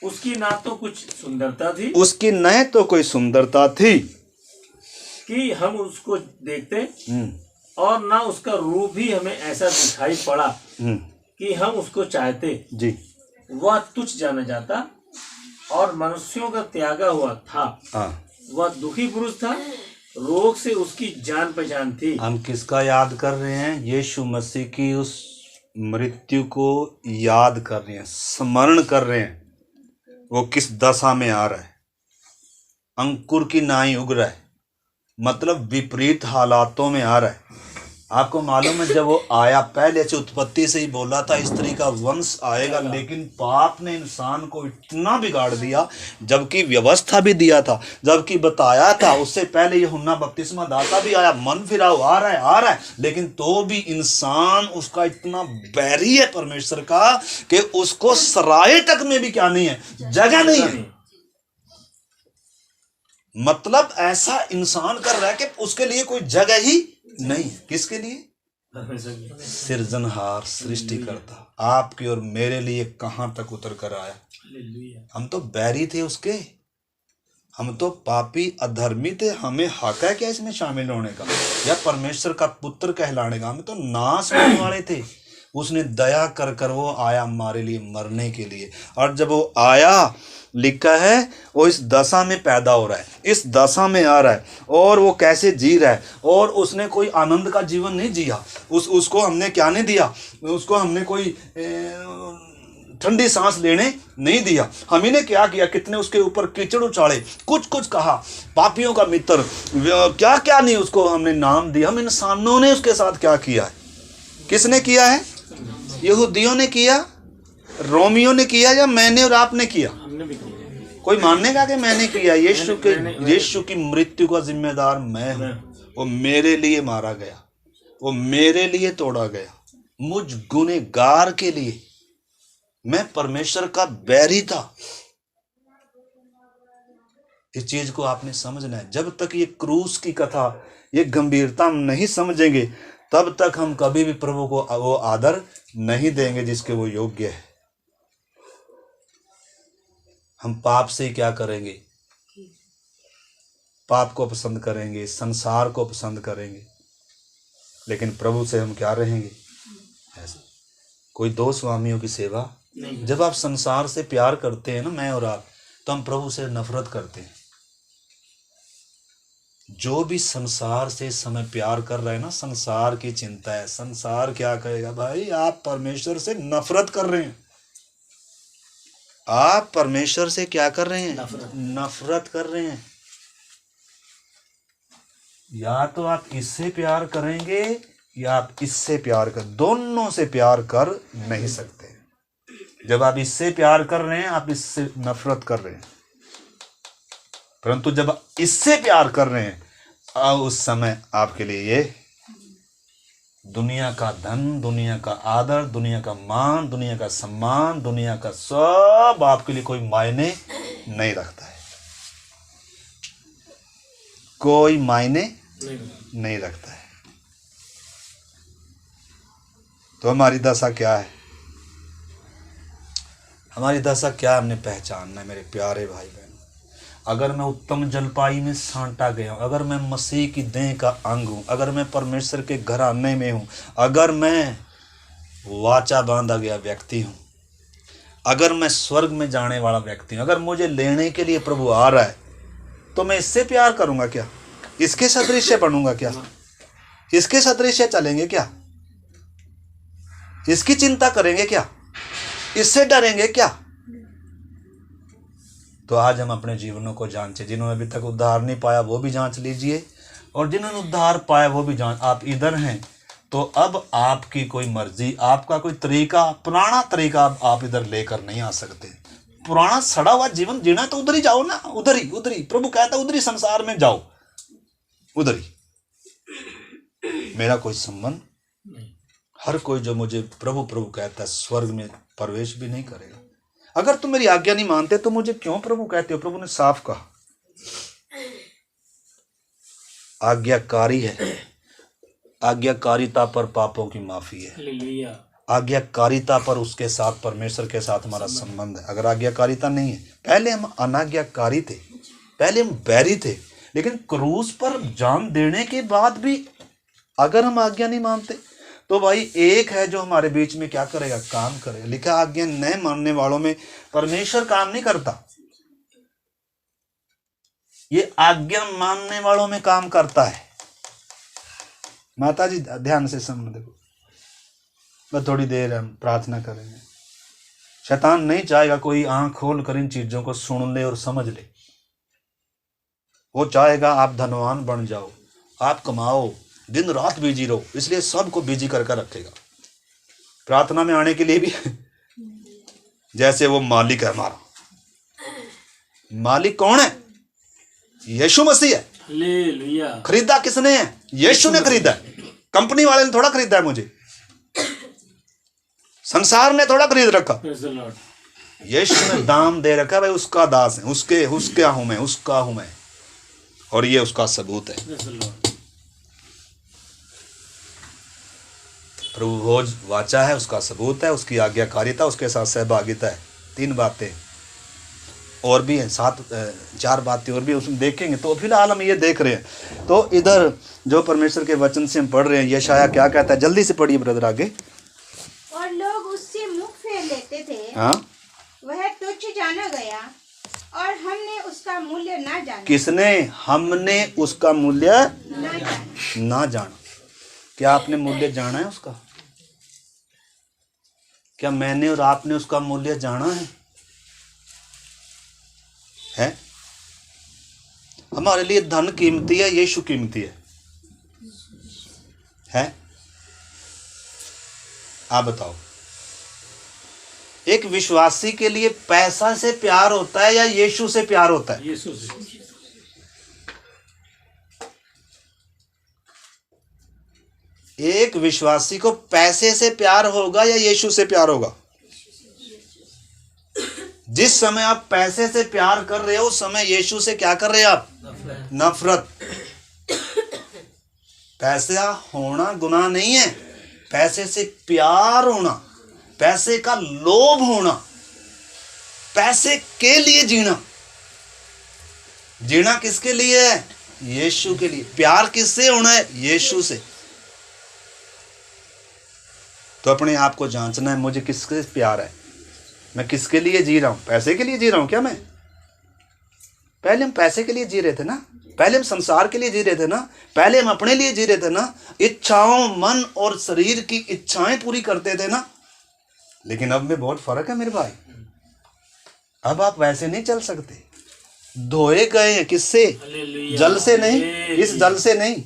उसकी ना तो कुछ सुंदरता थी, उसकी न तो कोई सुंदरता थी कि हम उसको देखते, और ना उसका रूप भी हमें ऐसा दिखाई पड़ा कि हम उसको चाहते जी। वह तुच्छ जाना जाता और मनुष्यों का त्यागा हुआ था। वह दुखी पुरुष था, रोग से उसकी जान पहचान थी। हम किसका याद कर रहे हैं? यीशु मसीह की उस मृत्यु को याद कर रहे हैं, स्मरण कर रहे हैं। वो किस दशा में आ रहा है, अंकुर की नाई उग रहा है, मतलब विपरीत हालातों में आ रहा है। आपको मालूम है, जब वो आया पहले से उत्पत्ति से ही बोला था स्त्री का वंश आएगा, लेकिन पाप ने इंसान को इतना बिगाड़ दिया, जबकि व्यवस्था भी दिया था, जबकि बताया था उससे पहले यूहन्ना बपतिस्मा दाता भी आया, मन फिराओ, आ रहा है, लेकिन तो भी इंसान उसका इतना बैरी है परमेश्वर का कि उसको सराय तक में भी क्या नहीं है, जगह नहीं है। मतलब ऐसा इंसान कर रहा है कि उसके लिए कोई जगह ही नहीं। किसके लिए? सिरजनहार सृष्टिकर्ता आपके और मेरे लिए कहां तक उतर कर आया। हम तो बैरी थे उसके, हम तो पापी अधर्मी थे, हमें हक है क्या इसमें शामिल होने का या परमेश्वर का पुत्र कहलाने का? हम तो नाश होने वाले थे, उसने दया कर कर वो आया हमारे लिए मरने के लिए। और जब वो आया, लिखा है वो इस दशा में पैदा हो रहा है, इस दशा में आ रहा है, और वो कैसे जी रहा है। और उसने कोई आनंद का जीवन नहीं जिया, उसको हमने क्या नहीं दिया, उसको हमने कोई ठंडी सांस लेने नहीं दिया। हम ही ने क्या किया, कितने उसके ऊपर कीचड़ उछाले, कुछ कुछ कहा, पापियों का मित्र, क्या क्या नहीं उसको हमने नाम दिया। हम इंसानों ने उसके साथ क्या किया है? किसने किया है? यहूदियों ने किया, रोमियों ने किया, या मैंने और आपने किया? हमने भी किया। कोई मानेगा कि मैंने किया? यीशु की मृत्यु का जिम्मेदार मैं हूं। वो मेरे लिए मारा गया, वो मेरे लिए तोड़ा गया, मुझ गुनहगार के लिए। मैं परमेश्वर का बैरी था। इस चीज को आपने समझना है। जब तक ये क्रूस की कथा, ये गंभीरता हम नहीं समझेंगे, तब तक हम कभी भी प्रभु को वो आदर नहीं देंगे जिसके वो योग्य है। हम पाप से क्या करेंगे? पाप को पसंद करेंगे, संसार को पसंद करेंगे, लेकिन प्रभु से हम क्या रहेंगे? ऐसे कोई दो स्वामियों की सेवा नहीं। जब आप संसार से प्यार करते हैं ना, मैं और आप, तो हम प्रभु से नफरत करते हैं। जो भी संसार से इस समय प्यार कर रहे हैं ना, संसार की चिंता है। संसार क्या कहेगा? भाई आप परमेश्वर से नफरत कर रहे हैं। आप परमेश्वर से क्या कर रहे हैं? नफरत कर रहे हैं। या तो आप इससे प्यार करेंगे या आप इससे प्यार कर, दोनों से प्यार कर नहीं सकते। जब आप इससे प्यार कर रहे हैं, आप इससे नफरत कर रहे हैं। परंतु जब इससे प्यार कर रहे हैं, उस समय आपके लिए ये दुनिया का धन, दुनिया का आदर, दुनिया का मान, दुनिया का सम्मान, दुनिया का सब आपके लिए कोई मायने नहीं रखता है। कोई मायने नहीं रखता है। तो हमारी दशा क्या है? हमारी दशा क्या है? हमने पहचानना है मेरे प्यारे भाई बहन। अगर मैं उत्तम जलपाई में सांटा गया हूँ, अगर मैं मसीह की देह का अंग हूँ, अगर मैं परमेश्वर के घराने में हूँ, अगर मैं वाचा बांधा गया व्यक्ति हूँ, अगर मैं स्वर्ग में जाने वाला व्यक्ति हूँ, अगर मुझे लेने के लिए प्रभु आ रहा है, तो मैं इससे प्यार करूँगा क्या? इसके सदृश्य बनूंगा क्या? इसके सदृश्य चलेंगे क्या? इसकी चिंता करेंगे क्या? इससे डरेंगे क्या? तो आज हम अपने जीवनों को जांचें। जिन्होंने अभी तक उद्धार नहीं पाया वो भी जांच लीजिए, और जिन्होंने उद्धार पाया वो भी जांच। आप इधर हैं तो अब आपकी कोई मर्जी, आपका कोई तरीका, पुराना तरीका आप इधर लेकर नहीं आ सकते। पुराना सड़ा हुआ जीवन जीना तो उधर ही जाओ ना, उधर ही प्रभु कहता है उधर ही संसार में जाओ, उधर ही। मेरा कोई संबंध नहीं। हर कोई जो मुझे प्रभु प्रभु कहता है स्वर्ग में प्रवेश भी नहीं करेगा। अगर तुम मेरी आज्ञा नहीं मानते तो मुझे क्यों प्रभु कहते हो? प्रभु ने साफ कहा, आज्ञाकारी है, आज्ञाकारिता पर पापों की माफी है। आज्ञाकारिता पर उसके साथ, परमेश्वर के साथ हमारा संबंध है। अगर आज्ञाकारिता नहीं है, पहले हम अनाज्ञाकारी थे, पहले हम बैरी थे, लेकिन क्रूस पर जान देने के बाद भी अगर हम आज्ञा नहीं मानते तो भाई एक है जो हमारे बीच में क्या करेगा? काम करेगा। लिखा आज्ञा न मानने वालों में परमेश्वर काम नहीं करता, ये आज्ञा मानने वालों में काम करता है। माता जी ध्यान से समझ देखो, बस थोड़ी देर हम प्रार्थना करेंगे। शैतान नहीं चाहेगा कोई आंख खोल कर इन चीजों को सुन ले और समझ ले। वो चाहेगा आप धनवान बन जाओ, आप कमाओ, दिन रात बिजी रहो, इसलिए सबको बिजी करके रखेगा। प्रार्थना में आने के लिए भी जैसे वो मालिक है हमारा। मालिक कौन है? यीशु मसीह है। हालेलुया। खरीदा किसने है? यीशु ने खरीदा है। कंपनी वाले ने थोड़ा खरीदा है मुझे, संसार ने थोड़ा खरीद रखा। यीशु ने दाम दे रखा। भाई उसका दास है, उसके हूं मैं, उसका हूं मैं, और ये उसका सबूत है। प्रभु भोज वाचा है, उसका सबूत है, उसकी आज्ञाकारिता, उसके साथ सहभागिता है। 3 बातें और भी हैं, 4 बातें और भी उसमें देखेंगे। तो फिलहाल हम ये देख रहे हैं। तो इधर जो परमेश्वर के वचन से हम पढ़ रहे हैं, यशाया क्या कहता है? जल्दी से पढ़िए ब्रदर आगे। हाँ, वह तुच्छ जाना गया और हमने उसका मूल्य ना जाना। किसने? हमने उसका मूल्य ना जाना। ना जाना। क्या आपने मूल्य जाना है उसका? क्या मैंने और आपने उसका मूल्य जाना है? हमारे लिए धन कीमती है, यीशु कीमती है? आप बताओ, एक विश्वासी के लिए पैसा से प्यार होता है या यीशु से प्यार होता है? यीशु से। एक विश्वासी को पैसे से प्यार होगा या यीशु से प्यार होगा? जिस समय आप पैसे से प्यार कर रहे हो उस समय यीशु से क्या कर रहे हो आप? नफरत। पैसा होना गुनाह नहीं है, पैसे से प्यार होना, पैसे का लोभ होना, पैसे के लिए जीना। जीना किसके लिए है? यीशु के लिए। प्यार किससे होना है? यीशु से। तो अपने आप को जांचना है, मुझे किससे प्यार है, मैं किसके लिए जी रहा हूं? पैसे के लिए जी रहा हूं क्या मैं? पहले हम पैसे के लिए जी रहे थे ना, पहले हम संसार के लिए जी रहे थे ना, पहले हम अपने लिए जी रहे थे ना, इच्छाओं, मन और शरीर की इच्छाएं पूरी करते थे ना। लेकिन अब में बहुत फर्क है मेरे भाई। अब आप वैसे नहीं चल सकते। धोए गए हैं किससे? जल से नहीं, इस जल से नहीं,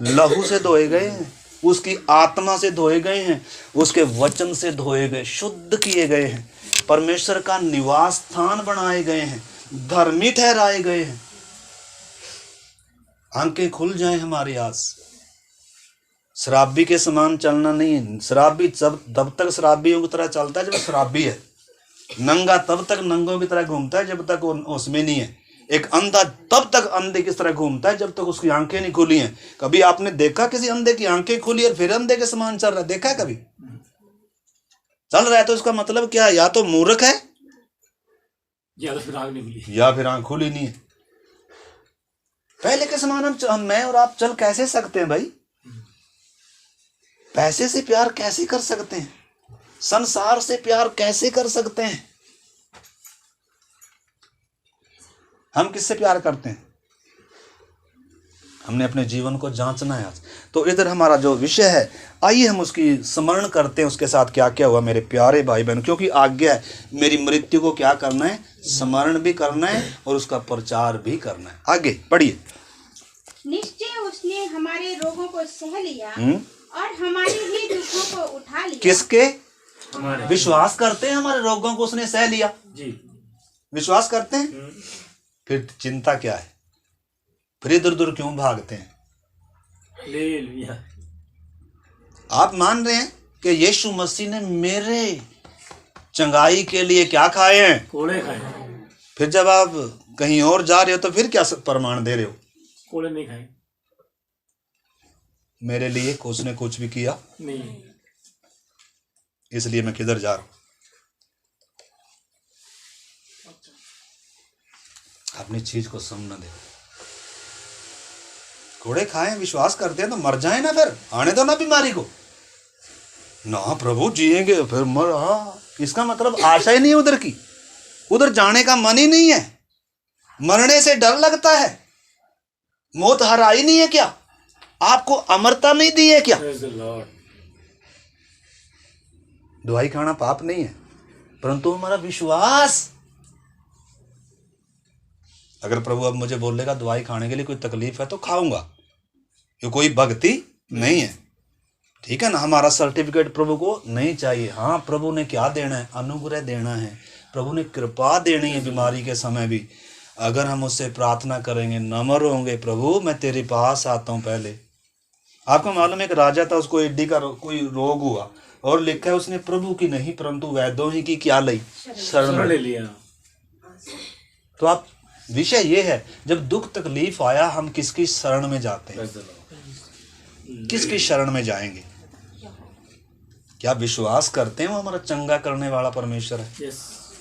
लहू से धोए गए हैं, उसकी आत्मा से धोए गए हैं, उसके वचन से धोए गए, शुद्ध किए गए हैं, परमेश्वर का निवास स्थान बनाए गए हैं, धर्मी ठहराए गए हैं। आंखें खुल जाएं हमारी आज। शराबी के समान चलना नहीं है। शराबी तब तक शराबियों की तरह चलता है जब शराबी है। नंगा तब तक नंगों की तरह घूमता है जब तक वो उसमें नहीं है। एक अंधा तब तक अंधे की तरह घूमता है जब तक उसकी आंखें नहीं खुली हैं। कभी आपने देखा किसी अंधे की आंखें खुली और फिर अंधे के समान चल रहा है? देखा है कभी? चल रहा है तो इसका मतलब क्या है? या तो मूर्ख है या फिर आंख खुली नहीं है। पहले के समान हम मैं और आप चल कैसे सकते हैं भाई? पैसे से प्यार कैसे कर सकते हैं? संसार से प्यार कैसे कर सकते हैं? हम किससे प्यार करते हैं? हमने अपने जीवन को जांचना है आज। तो इधर हमारा जो विषय है, आइए हम उसकी स्मरण करते हैं, उसके साथ क्या क्या हुआ मेरे प्यारे भाई बहन। क्योंकि आज्ञा है मेरी मृत्यु को क्या करना है? स्मरण भी करना है और उसका प्रचार भी करना है। आगे पढ़िए। निश्चय उसने हमारे रोगों को सह लिया और हमारे ही दुखों को उठा लिया। किसके? हमारे। विश्वास करते हैं हमारे रोगों को उसने सह लिया जी। विश्वास करते हैं? फिर चिंता क्या है? फिर इधर उधर क्यों भागते हैं? ले लिया। आप मान रहे हैं कि यीशु मसीह ने मेरे चंगाई के लिए क्या खाए हैं? कोड़े खाए। फिर जब आप कहीं और जा रहे हो तो फिर क्या प्रमाण दे रहे हो? कोड़े नहीं खाए। मेरे लिए उसने कुछ भी किया नहीं, इसलिए मैं किधर जा रहा हूं। अपनी चीज को समझना दे। कोड़े खाएं, विश्वास करते हैं तो मर जाए ना, फिर आने दो ना बीमारी को। ना प्रभु जिएंगे फिर मर। हाँ, इसका मतलब आशा ही नहीं है उधर की, उधर जाने का मन ही नहीं है। मरने से डर लगता है। मौत हराई नहीं है क्या? आपको अमरता नहीं दी है क्या? दवाई खाना पाप नहीं है, परंतु हमारा विश्वास। अगर प्रभु अब मुझे बोलेगा दवाई खाने के लिए कोई तकलीफ है तो खाऊंगा, ये कोई भक्ति नहीं है। ठीक है ना? हमारा सर्टिफिकेट प्रभु को नहीं चाहिए। हाँ, प्रभु ने क्या देना है? अनुग्रह देना है। प्रभु ने कृपा देनी है बीमारी के समय भी। अगर हम उससे प्रार्थना करेंगे, नम्र होंगे, प्रभु मैं तेरे पास आता हूँ। पहले आपको मालूम है एक राजा था, उसको एडी का कोई रोग हुआ और लिखा है उसने प्रभु की नहीं परंतु वैद्यों ही की क्या ली? शरण ले लिया। तो आप विषय ये है, जब दुख तकलीफ आया हम किसकी शरण में जाते हैं? किसकी शरण में जाएंगे? क्या विश्वास करते हैं वो हमारा चंगा करने वाला परमेश्वर है?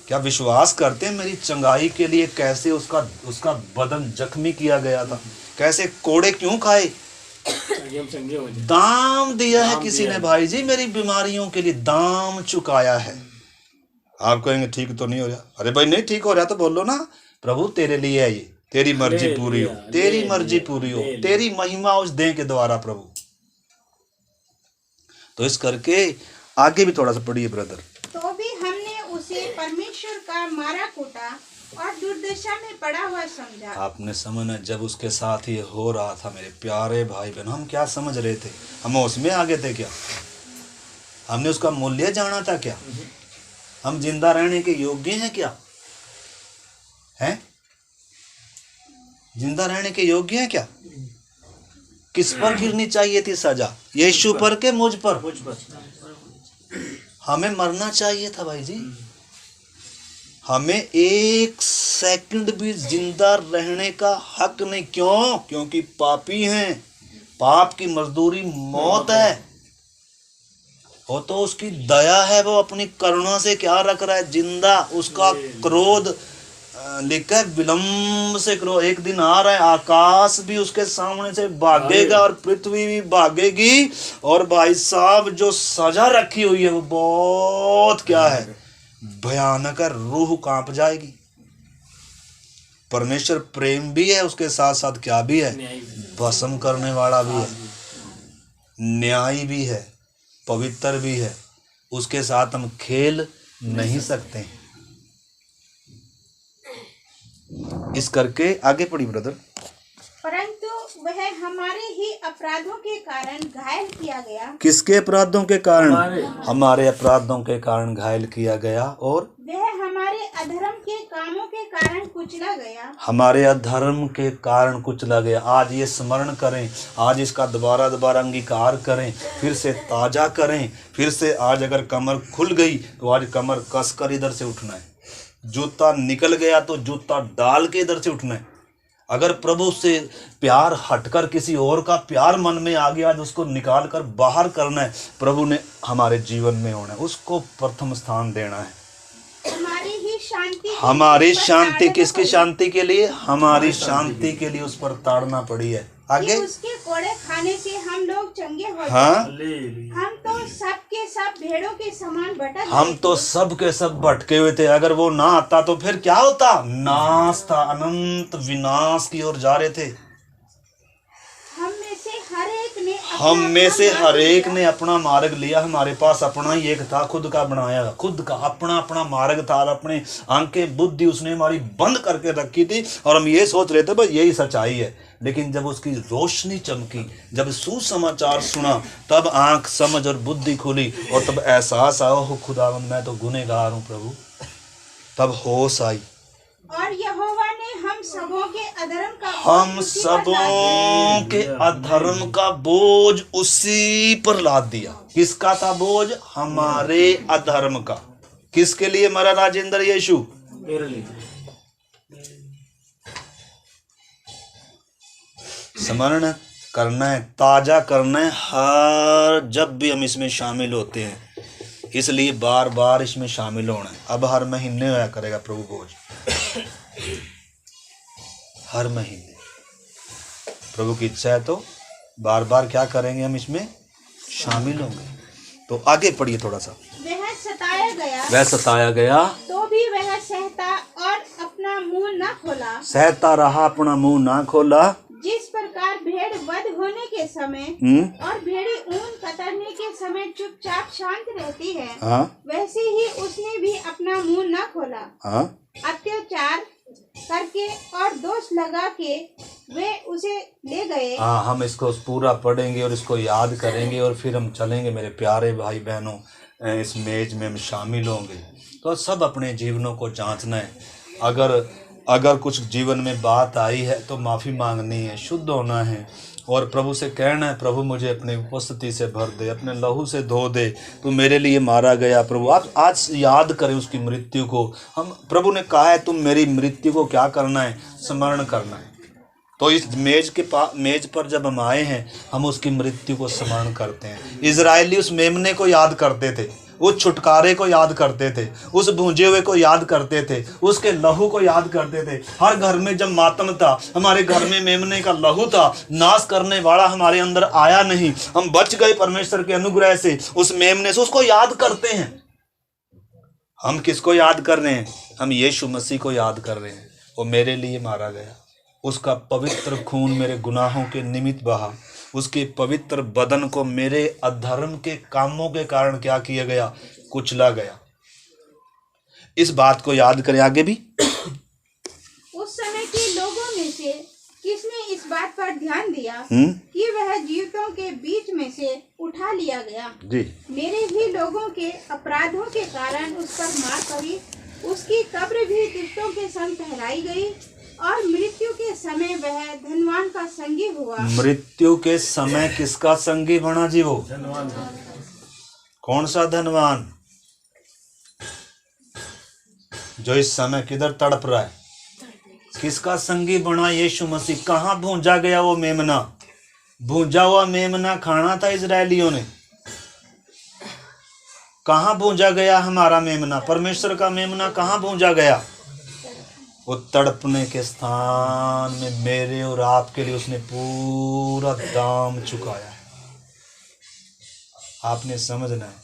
क्या विश्वास करते हैं मेरी चंगाई के लिए कैसे उसका बदन जख्मी किया गया था? कैसे कोड़े क्यों खाए? दाम दिया है किसी ने भाई जी, मेरी बीमारियों के लिए दाम चुकाया है। आप कहेंगे ठीक तो नहीं हो रहा, अरे भाई नहीं ठीक हो रहा तो बोलो ना, प्रभु तेरे लिए है ये, तेरी मर्जी पूरी हो, तेरी मर्जी पूरी हो, तेरी महिमा उस देह के द्वारा प्रभु। तो इस करके आगे भी थोड़ा सा पढ़िए ब्रदर। तो भी हमने उसे परमेश्वर का मारा कूटा और दुर्दशा में पड़ा हुआ समझा। आपने समझना, जब उसके साथ ये हो रहा था मेरे प्यारे भाई बहन, हम क्या समझ रहे थे? हम उसमें आगे थे क्या? हमने उसका मूल्य जाना था क्या? हम जिंदा रहने के योग्य हैं क्या? हैं? जिंदा रहने के योग्य हैं क्या? किस पर गिरनी चाहिए थी सजा? यीशु पर के मुझ पर? हमें मरना चाहिए था भाई जी। हमें एक सेकंड भी जिंदा रहने का हक नहीं। क्यों? क्योंकि पापी हैं। पाप की मजदूरी मौत है। वो तो उसकी दया है, वो अपनी करुणा से क्या रख रहा है? जिंदा। उसका क्रोध लिखा है विलंब से क्रोध। एक दिन आ रहा है, आकाश भी उसके सामने से भागेगा और पृथ्वी भी भागेगी। और भाई साहब जो सजा रखी हुई है वो बहुत क्या है? भयानक है। रूह कांप जाएगी। परमेश्वर प्रेम भी है, उसके साथ साथ क्या भी है? भस्म करने वाला भी है, न्यायी भी है, पवित्र भी है। उसके साथ हम खेल नहीं सकते। इस करके आगे पढ़ी ब्रदर। परंतु वह हमारे ही अपराधों के कारण घायल किया गया। किसके अपराधों के कारण? हमारे अपराधों के कारण घायल किया गया। और वह हमारे अधर्म के कामों के कारण कुचला गया। हमारे अधर्म के कारण कुचला गया। आज ये स्मरण करें, आज इसका दोबारा अंगीकार करें, फिर से ताजा करें, फिर से। आज अगर कमर खुल गई तो आज कमर कसकर इधर से उठना है। जूता निकल गया तो जूता डाल के इधर से उठना है। अगर प्रभु से प्यार हटकर किसी और का प्यार मन में आ गया तो उसको निकाल कर बाहर करना है। प्रभु ने हमारे जीवन में होना है, उसको प्रथम स्थान देना है। हमारी शांति किसकी शांति के लिए? हमारी शांति के लिए उस पर ताड़ना पड़ी है। आगे उसके कोड़े खाने से हम लोग चंगे हो हाँ, हम तो सब के सब भेड़ों के समान भटक हम तो सब के सब भटके हुए थे। अगर वो ना आता तो फिर क्या होता? नाश था, अनंत विनाश की ओर जा रहे थे। हम में से हर एक ने अपना मार्ग लिया। हमारे पास अपना ही एक था, खुद का बनाया, खुद का अपना मार्ग था। और अपने आंखें बुद्धि उसने हमारी बंद करके रखी थी और हम ये सोच रहे थे बस यही सच्चाई है। लेकिन जब उसकी रोशनी चमकी, जब सुसमाचार सुना, तब आंख समझ और बुद्धि खुली और तब एहसास आया, हो खुदावंद मैं तो गुनहगार हूँ प्रभु। तब होश आई और यहोवा ने हम सबों के अधर्म का बोझ उसी पर लाद दिया। किसका था बोझ? हमारे अधर्म का। किसके लिए मरा राजेंद्र यीशु? मेरे लिए। स्मरण करना है, ताजा करना है हर जब भी हम इसमें शामिल होते हैं। इसलिए बार बार इसमें शामिल होना है। अब हर महीने होया करेगा प्रभु भोज, हर महीने। प्रभु की इच्छा है तो बार बार क्या करेंगे? हम इसमें शामिल होंगे। तो आगे पढ़िए थोड़ा सा। वह सताया गया तो भी वह सहता और अपना मुंह न खोला। सहता रहा, अपना मुंह ना खोला। जिस प्रकार भेड़ वध होने के समय और भेड़ी ऊन कतरने के समय चुपचाप शांत रहती है, हाँ? वैसे ही उसने भी अपना मुंह न खोला। हाँ? अत्याचार करके और दोष लगा के वे उसे ले गए। हाँ, हम इसको पूरा पढ़ेंगे और इसको याद करेंगे और फिर हम चलेंगे मेरे प्यारे भाई बहनों। इस मेज में हम शामिल होंगे। तो सब अपने जीवनों को जांचना है। अगर कुछ जीवन में बात आई है तो माफ़ी मांगनी है, शुद्ध होना है और प्रभु से कहना है, प्रभु मुझे अपनी उपस्थिति से भर दे, अपने लहू से धो दे। तू मेरे लिए मारा गया प्रभु। आप आज याद करें उसकी मृत्यु को। हम प्रभु ने कहा है तुम मेरी मृत्यु को क्या करना है? स्मरण करना है। तो इस मेज पर जब हम आए हैं, हम उसकी मृत्यु को स्मरण करते हैं। इजरायली उस मेमने को याद करते थे, उस छुटकारे को याद करते थे, उस भूंजे हुए को याद करते थे, उसके लहू को याद करते थे। हर घर में जब मातम था, हमारे घर में मेमने का लहू था। नाश करने वाला हमारे अंदर आया नहीं, हम बच गए परमेश्वर के अनुग्रह से, उस मेमने से। उसको याद करते हैं। हम किसको याद कर रहे हैं? हम यीशु मसीह को याद कर रहे हैं। वो मेरे लिए मारा गया, उसका पवित्र खून मेरे गुनाहों के निमित्त बहा, उसके पवित्र बदन को मेरे अधर्म के कामों के कारण क्या किया गया? कुचला गया। इस बात को याद करें आगे भी। उस समय के लोगों में से किसने इस बात पर ध्यान दिया कि वह जीवितों के बीच में से उठा लिया गया? जी। मेरे ही लोगों के अपराधों के कारण उस पर मार पड़ी, उसकी कब्र भी दुष्टों के संग ठहराई गई और मृत्यु के समय वह धनवान का संगी हुआ। मृत्यु के समय किसका संगी बना जी? वो धनवान। कौन सा धनवान? जो इस समय किधर तड़प रहा है? किसका संगी बना? यीशु मसीह। कहाँ भूंजा गया वो मेमना? भूंजा हुआ मेमना खाना था इजरायलियों ने। कहाँ भूंजा गया हमारा मेमना? परमेश्वर का मेमना कहाँ भूंजा गया? वो तड़पने के स्थान में मेरे और आपके लिए उसने पूरा दाम चुकाया है। आपने समझना है,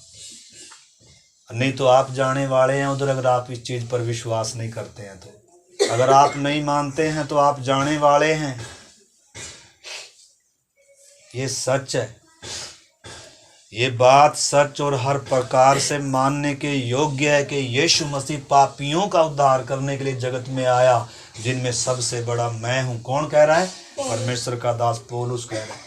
नहीं तो आप जाने वाले हैं उधर। अगर आप इस चीज पर विश्वास नहीं करते हैं तो, अगर आप नहीं मानते हैं तो आप जाने वाले हैं। ये सच है, ये बात सच और हर प्रकार से मानने के योग्य है कि यीशु मसीह पापियों का उद्धार करने के लिए जगत में आया, जिनमें सबसे बड़ा मैं हूं। कौन कह रहा है? परमेश्वर का दास पौलुस कह रहा है।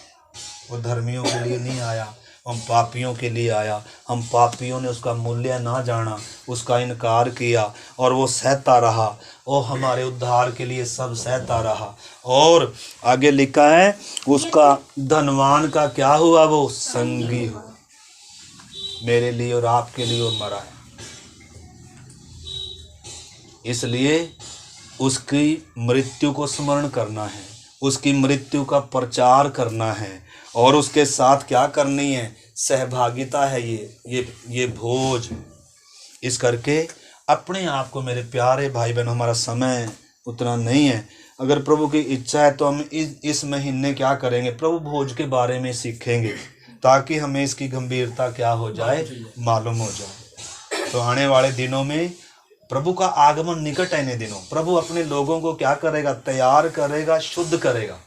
वो धर्मियों के लिए नहीं आया, हम पापियों के लिए आया। हम पापियों ने उसका मूल्य ना जाना, उसका इनकार किया और वो सहता रहा। वो हमारे उद्धार के लिए सब सहता रहा। और आगे लिखा है उसका धनवान का क्या हुआ? वो संगी हुआ। मेरे लिए और आपके लिए वो मरा है। इसलिए उसकी मृत्यु को स्मरण करना है, उसकी मृत्यु का प्रचार करना है और उसके साथ क्या करनी है? सहभागिता है ये भोज। इस करके अपने आप को मेरे प्यारे भाई बहनों, हमारा समय उतना नहीं है। अगर प्रभु की इच्छा है तो हम इस महीने क्या करेंगे? प्रभु भोज के बारे में सीखेंगे ताकि हमें इसकी गंभीरता क्या हो जाए, मालूम हो जाए। तो आने वाले दिनों में प्रभु का आगमन निकट है। इन दिनों प्रभु अपने लोगों को क्या करेगा? तैयार करेगा, शुद्ध करेगा।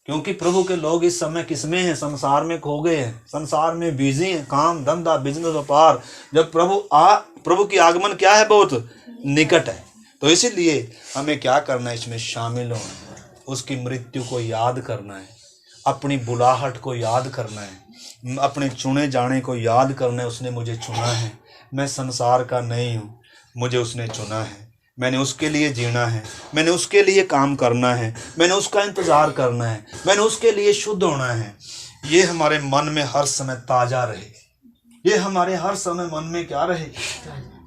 क्योंकि प्रभु के लोग इस समय किसमें हैं? संसार में खो गए हैं, संसार में बिजी हैं, काम धंधा बिजनेस व्यापार। जब प्रभु की आगमन क्या है? बहुत निकट है। तो इसीलिए हमें क्या करना है? इसमें शामिल होना है, उसकी मृत्यु को याद करना है, अपनी बुलाहट को याद करना है, अपने चुने जाने को याद करना है। उसने मुझे चुना है, मैं संसार का नहीं हूँ, मुझे उसने चुना है, मैंने उसके लिए जीना है, मैंने उसके लिए काम करना है, मैंने उसका इंतज़ार करना है, मैंने उसके लिए शुद्ध होना है। ये हमारे मन में हर समय ताज़ा रहे, ये हमारे हर समय मन में क्या रहे?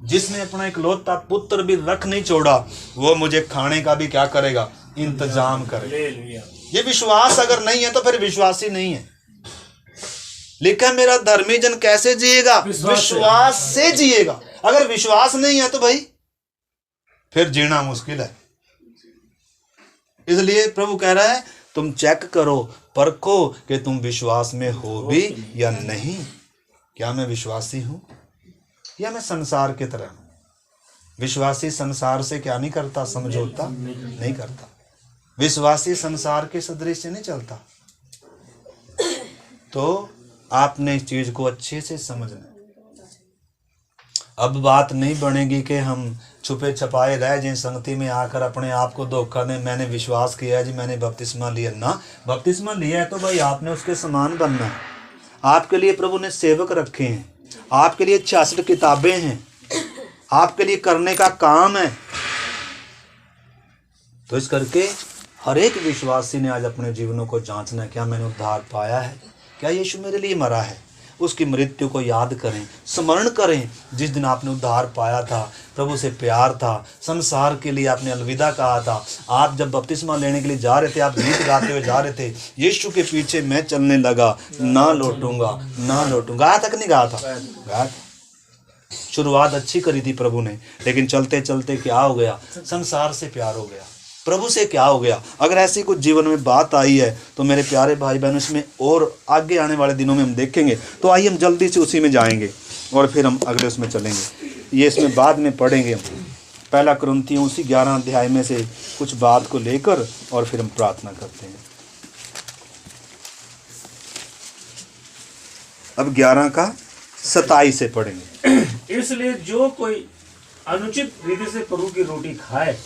जिसने अपना इकलौता पुत्र भी रख नहीं छोड़ा, वो मुझे खाने का भी क्या करेगा? इंतजाम करेगा। ये विश्वास अगर नहीं है तो फिर विश्वासी नहीं है। लिखा मेरा धर्मी जन कैसे जिएगा? विश्वास से जिएगा। अगर विश्वास नहीं है तो भाई फिर जीना मुश्किल है। इसलिए प्रभु कह रहा है तुम चेक करो, परखो कि तुम विश्वास में हो भी या नहीं। क्या मैं विश्वासी हूं या मैं संसार की तरह हूं? विश्वासी संसार से क्या नहीं करता? समझौता नहीं करता। विश्वासी संसार के सदृश से नहीं चलता। तो आपने इस चीज को अच्छे से समझना। अब बात नहीं बनेगी कि हम छुपे छपाए रह जाएं, संगति में आकर अपने आप को धोखा दें। मैंने विश्वास किया है जी, मैंने बपतिस्मा लिया ना। बपतिस्मा लिया है तो भाई आपने उसके समान बनना है। आपके लिए प्रभु ने सेवक रखे हैं, आपके लिए 66 किताबें हैं, आपके लिए करने का काम है। तो इस करके हर एक विश्वासी ने आज अपने जीवनों को जांचना है। क्या मैंने उद्धार पाया है? क्या यीशु मेरे लिए मरा है? उसकी मृत्यु को याद करें, स्मरण करें। जिस दिन आपने उद्धार पाया था, प्रभु से प्यार था, संसार के लिए आपने अलविदा कहा था। आप जब बपतिस्मा लेने के लिए जा रहे थे, आप गीत गाते हुए जा रहे थे, यीशु के पीछे मैं चलने लगा, ना लौटूंगा ना लौटूंगा। गाया तक नहीं गाया था? गाया था। शुरुआत अच्छी करी थी प्रभु ने, लेकिन चलते चलते क्या हो गया? संसार से प्यार हो गया, प्रभु से क्या हो गया? अगर ऐसी कुछ जीवन में बात आई है तो मेरे प्यारे भाई बहन, इसमें और आगे आने वाले दिनों में हम देखेंगे। तो आइए हम जल्दी से उसी में जाएंगे। और फिर हम अगले उसमें चलेंगे। ये इसमें बाद में पढ़ेंगे हम। पहला कुरिन्थियों उसी 11 अध्याय में से कुछ बात को लेकर और फिर हम प्रार्थना करते हैं। अब 11 का 27 से पढ़ेंगे। इसलिए जो कोई अनुचित रीति से प्रभु की रोटी खाए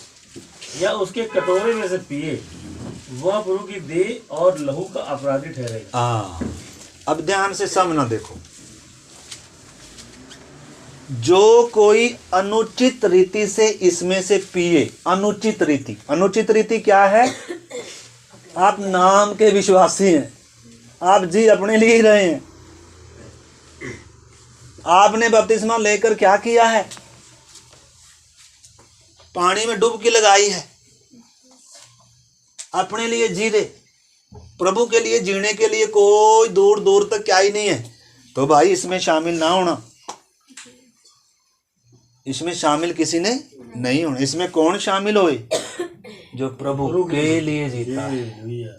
या उसके कटोरे में से पिए, वह प्रभु की देह और लहू का अपराधी ठहरेगा। अब ध्यान से समझना, देखो, जो कोई अनुचित रीति से इसमें से पिए। अनुचित रीति, अनुचित रीति क्या है? आप नाम के विश्वासी हैं, आप जी अपने लिए ही रहे हैं। आपने बपतिस्मा लेकर क्या किया है? पानी में डुबकी लगाई है, अपने लिए जी रहे। प्रभु के लिए जीने के लिए कोई दूर दूर तक क्या ही नहीं है। तो भाई इसमें शामिल ना होना, इसमें शामिल किसी ने नहीं होना। इसमें कौन शामिल होए? जो प्रभु के लिए जीता है,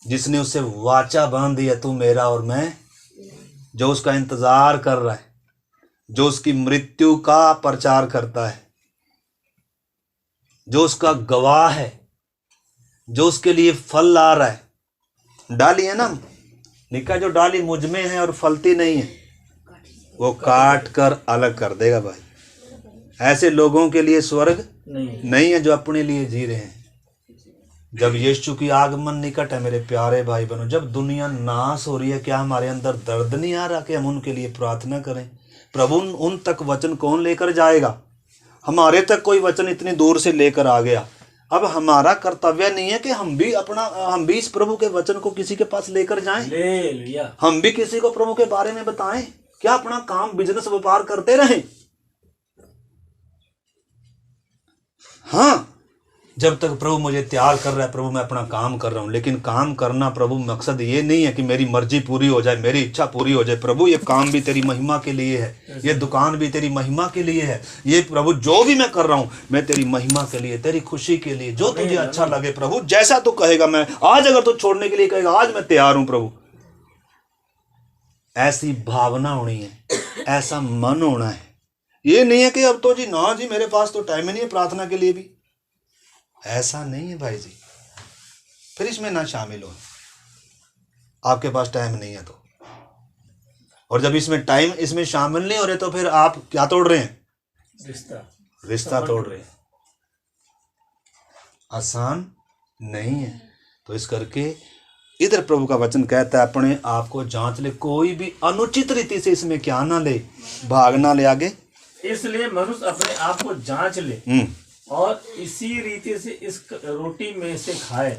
जिसने उससे वाचा बांध दिया, तू मेरा और मैं, जो उसका इंतजार कर रहा है, जो उसकी मृत्यु का प्रचार करता है, जो उसका गवाह है, जो उसके लिए फल ला रहा है। डाली है ना, लिखा जो डाली मुझ में है और फलती नहीं है, वो काट कर अलग कर देगा। भाई ऐसे लोगों के लिए स्वर्ग नहीं है जो अपने लिए जी रहे हैं। जब यीशु की आगमन निकट है मेरे प्यारे भाई बहनों, जब दुनिया नाश हो रही है, क्या हमारे अंदर दर्द नहीं आ रहा कि हम उनके लिए प्रार्थना करें? प्रभु उन तक वचन कौन लेकर जाएगा? हमारे तक कोई वचन इतनी दूर से लेकर आ गया। अब हमारा कर्तव्य नहीं है कि हम भी इस प्रभु के वचन को किसी के पास लेकर जाएं, हम भी किसी को प्रभु के बारे में बताएं। क्या अपना काम बिजनेस व्यापार करते रहें? हाँ, जब तक प्रभु मुझे तैयार कर रहा है, प्रभु मैं अपना काम कर रहा हूं। लेकिन काम करना प्रभु मकसद ये नहीं है कि मेरी मर्जी पूरी हो जाए, मेरी इच्छा पूरी हो जाए। प्रभु ये काम भी तेरी महिमा के लिए है, ये दुकान भी तेरी महिमा के लिए है। ये प्रभु जो भी मैं कर रहा हूं, मैं तेरी महिमा के लिए, तेरी खुशी के लिए, जो तुझे अच्छा लगे प्रभु, जैसा तू कहेगा। मैं आज अगर तू छोड़ने के लिए कहेगा, आज मैं तैयार हूं प्रभु। ऐसी भावना होनी है, ऐसा मन होना है। ये नहीं है कि अब तो जी ना जी मेरे पास तो टाइम ही नहीं है प्रार्थना के लिए भी। ऐसा नहीं है भाई जी, फिर इसमें ना शामिल हो। आपके पास टाइम नहीं है तो, और जब इसमें शामिल नहीं हो रहे तो फिर आप क्या तोड़ रहे हैं? रिश्ता तोड़ रहे हैं। आसान नहीं है। तो इस करके इधर प्रभु का वचन कहता है अपने आप को जांच ले, कोई भी अनुचित रीति से इसमें क्या ना ले, भाग ना ले आगे। इसलिए मनुष्य अपने आप को जांच ले और इसी रीति से इस रोटी में से खाए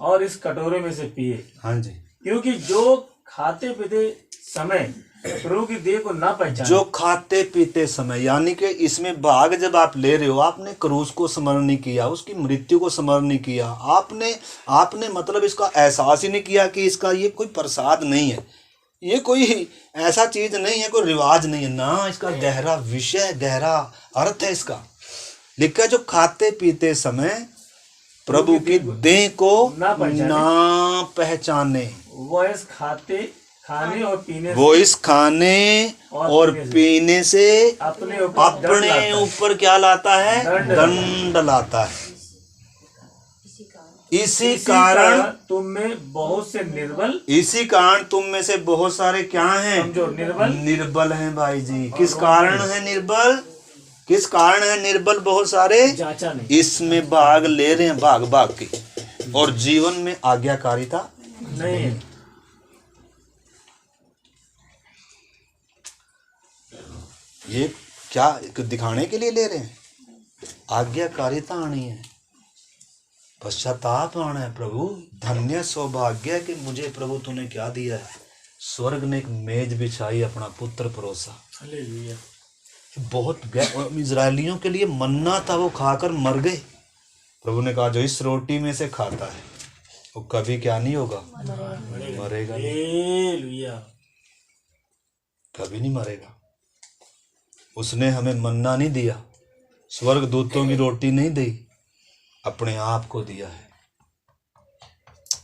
और इस कटोरे में से पिए। हाँ जी, क्योंकि जो खाते पीते समय प्रभु की देह को ना पहचाने, जो खाते पीते समय, यानी कि इसमें भाग जब आप ले रहे हो, आपने क्रूस को स्मरण नहीं किया, उसकी मृत्यु को स्मरण नहीं किया, आपने मतलब इसका एहसास ही नहीं किया कि इसका ये कोई प्रसाद नहीं है, ये कोई ऐसा चीज नहीं है, कोई रिवाज नहीं है ना, इसका गहरा विषय, गहरा अर्थ है इसका। लिखा जो खाते पीते समय प्रभु की देह को ना पहचाने, वो इस खाने और पीने से अपने ऊपर क्या लाता है? दंड लाता है। इसी कारण तुम में बहुत से निर्बल, इसी कारण तुम में से बहुत सारे क्या हैं? निर्बल हैं भाई जी। किस कारण है निर्बल? किस कारण है निर्बल? बहुत सारे इसमें भाग ले रहे हैं, भाग के, और जीवन में आज्ञाकारिता नहीं है। ये क्या दिखाने के लिए ले रहे हैं? आज्ञाकारिता आनी है, पश्चाताप आना है। प्रभु धन्य सौभाग्य है कि मुझे प्रभु तूने क्या दिया है? स्वर्ग ने एक मेज बिछाई, अपना पुत्र परोसा। हालेलुया। बहुत इजरायलियों के लिए मन्ना था, वो खाकर मर गए। प्रभु ने कहा जो इस रोटी में से खाता है वो कभी क्या नहीं होगा? मरेगा नहीं, कभी नहीं मरेगा। उसने हमें मन्ना नहीं दिया, स्वर्ग दूतों की रोटी नहीं दी, अपने आप को दिया है।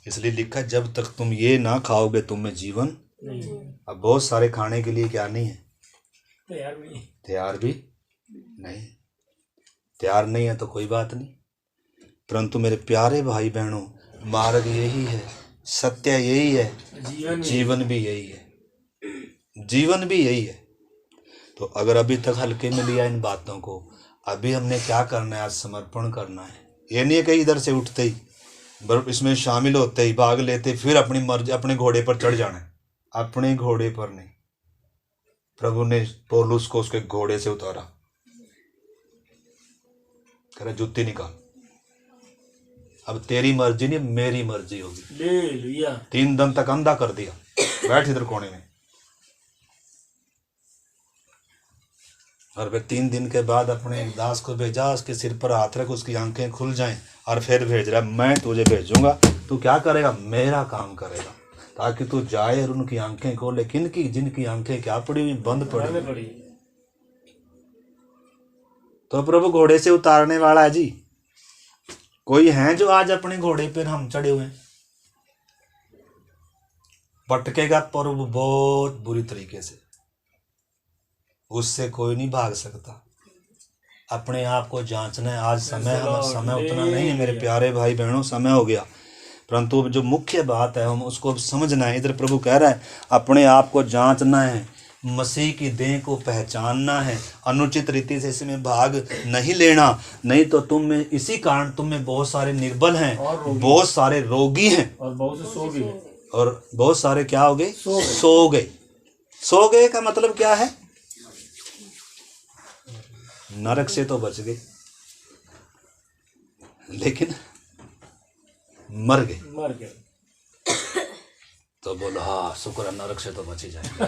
इसलिए लिखा जब तक तुम ये ना खाओगे तुम में जीवन नहीं, अब बहुत सारे खाने के लिए क्या नहीं है, तैयार नहीं। तैयार भी नहीं। तैयार नहीं है तो कोई बात नहीं, परंतु मेरे प्यारे भाई बहनों, मार्ग यही है, सत्य यही है, जीवन भी यही है, जीवन भी यही है। तो अगर अभी तक हल्के में लिया इन बातों को, अभी हमने क्या करना है, आज समर्पण करना है। ये नहीं है कि इधर से उठते ही इसमें शामिल होते ही भाग लेते फिर अपनी मर्जी अपने घोड़े पर चढ़ जाना है। अपने घोड़े पर नहीं, प्रभु ने पौलुस को उसके घोड़े से उतारा, कह रहा जुत्ती निकाल, अब तेरी मर्जी नहीं मेरी मर्जी होगी। हालेलुया। 3 दिन तक अंधा कर दिया, बैठ इधर कोने में। और फिर 3 दिन के बाद अपने दास को भेजा, उसके सिर पर हाथ रख, उसकी आंखें खुल जाएं, और फिर भेज रहा, मैं तुझे भेजूंगा, तू क्या करेगा, मेरा काम करेगा, ताकि तू जाए और उनकी आंखें खोले। किनकी? जिनकी आंखें क्या पड़ी हुई, बंद पड़ी। तो प्रभु घोड़े से उतारने वाला है जी। कोई है जो आज अपने घोड़े पर हम चढ़े हुए हैं? पटकेगा प्रभु बहुत बुरी तरीके से, उससे कोई नहीं भाग सकता। अपने आप को जांचना है। आज समय उतना नहीं है मेरे प्यारे भाई बहनों, समय हो गया, परंतु जो मुख्य बात है हम उसको समझना है। इधर प्रभु कह रहा है अपने आप को जांचना है, मसीह की देह को पहचानना है, अनुचित रीति से इसमें भाग नहीं लेना, नहीं तो तुम में इसी कारण तुम में बहुत सारे निर्बल हैं, बहुत सारे रोगी हैं, और बहुत से सो गए, और बहुत सारे क्या हो गए, सो गए। सो गए का मतलब क्या है? नरक से तो बच गए, लेकिन मर गए। तो बोलो हाँ शुक्र है, नरक से तो बच ही जाएंगे।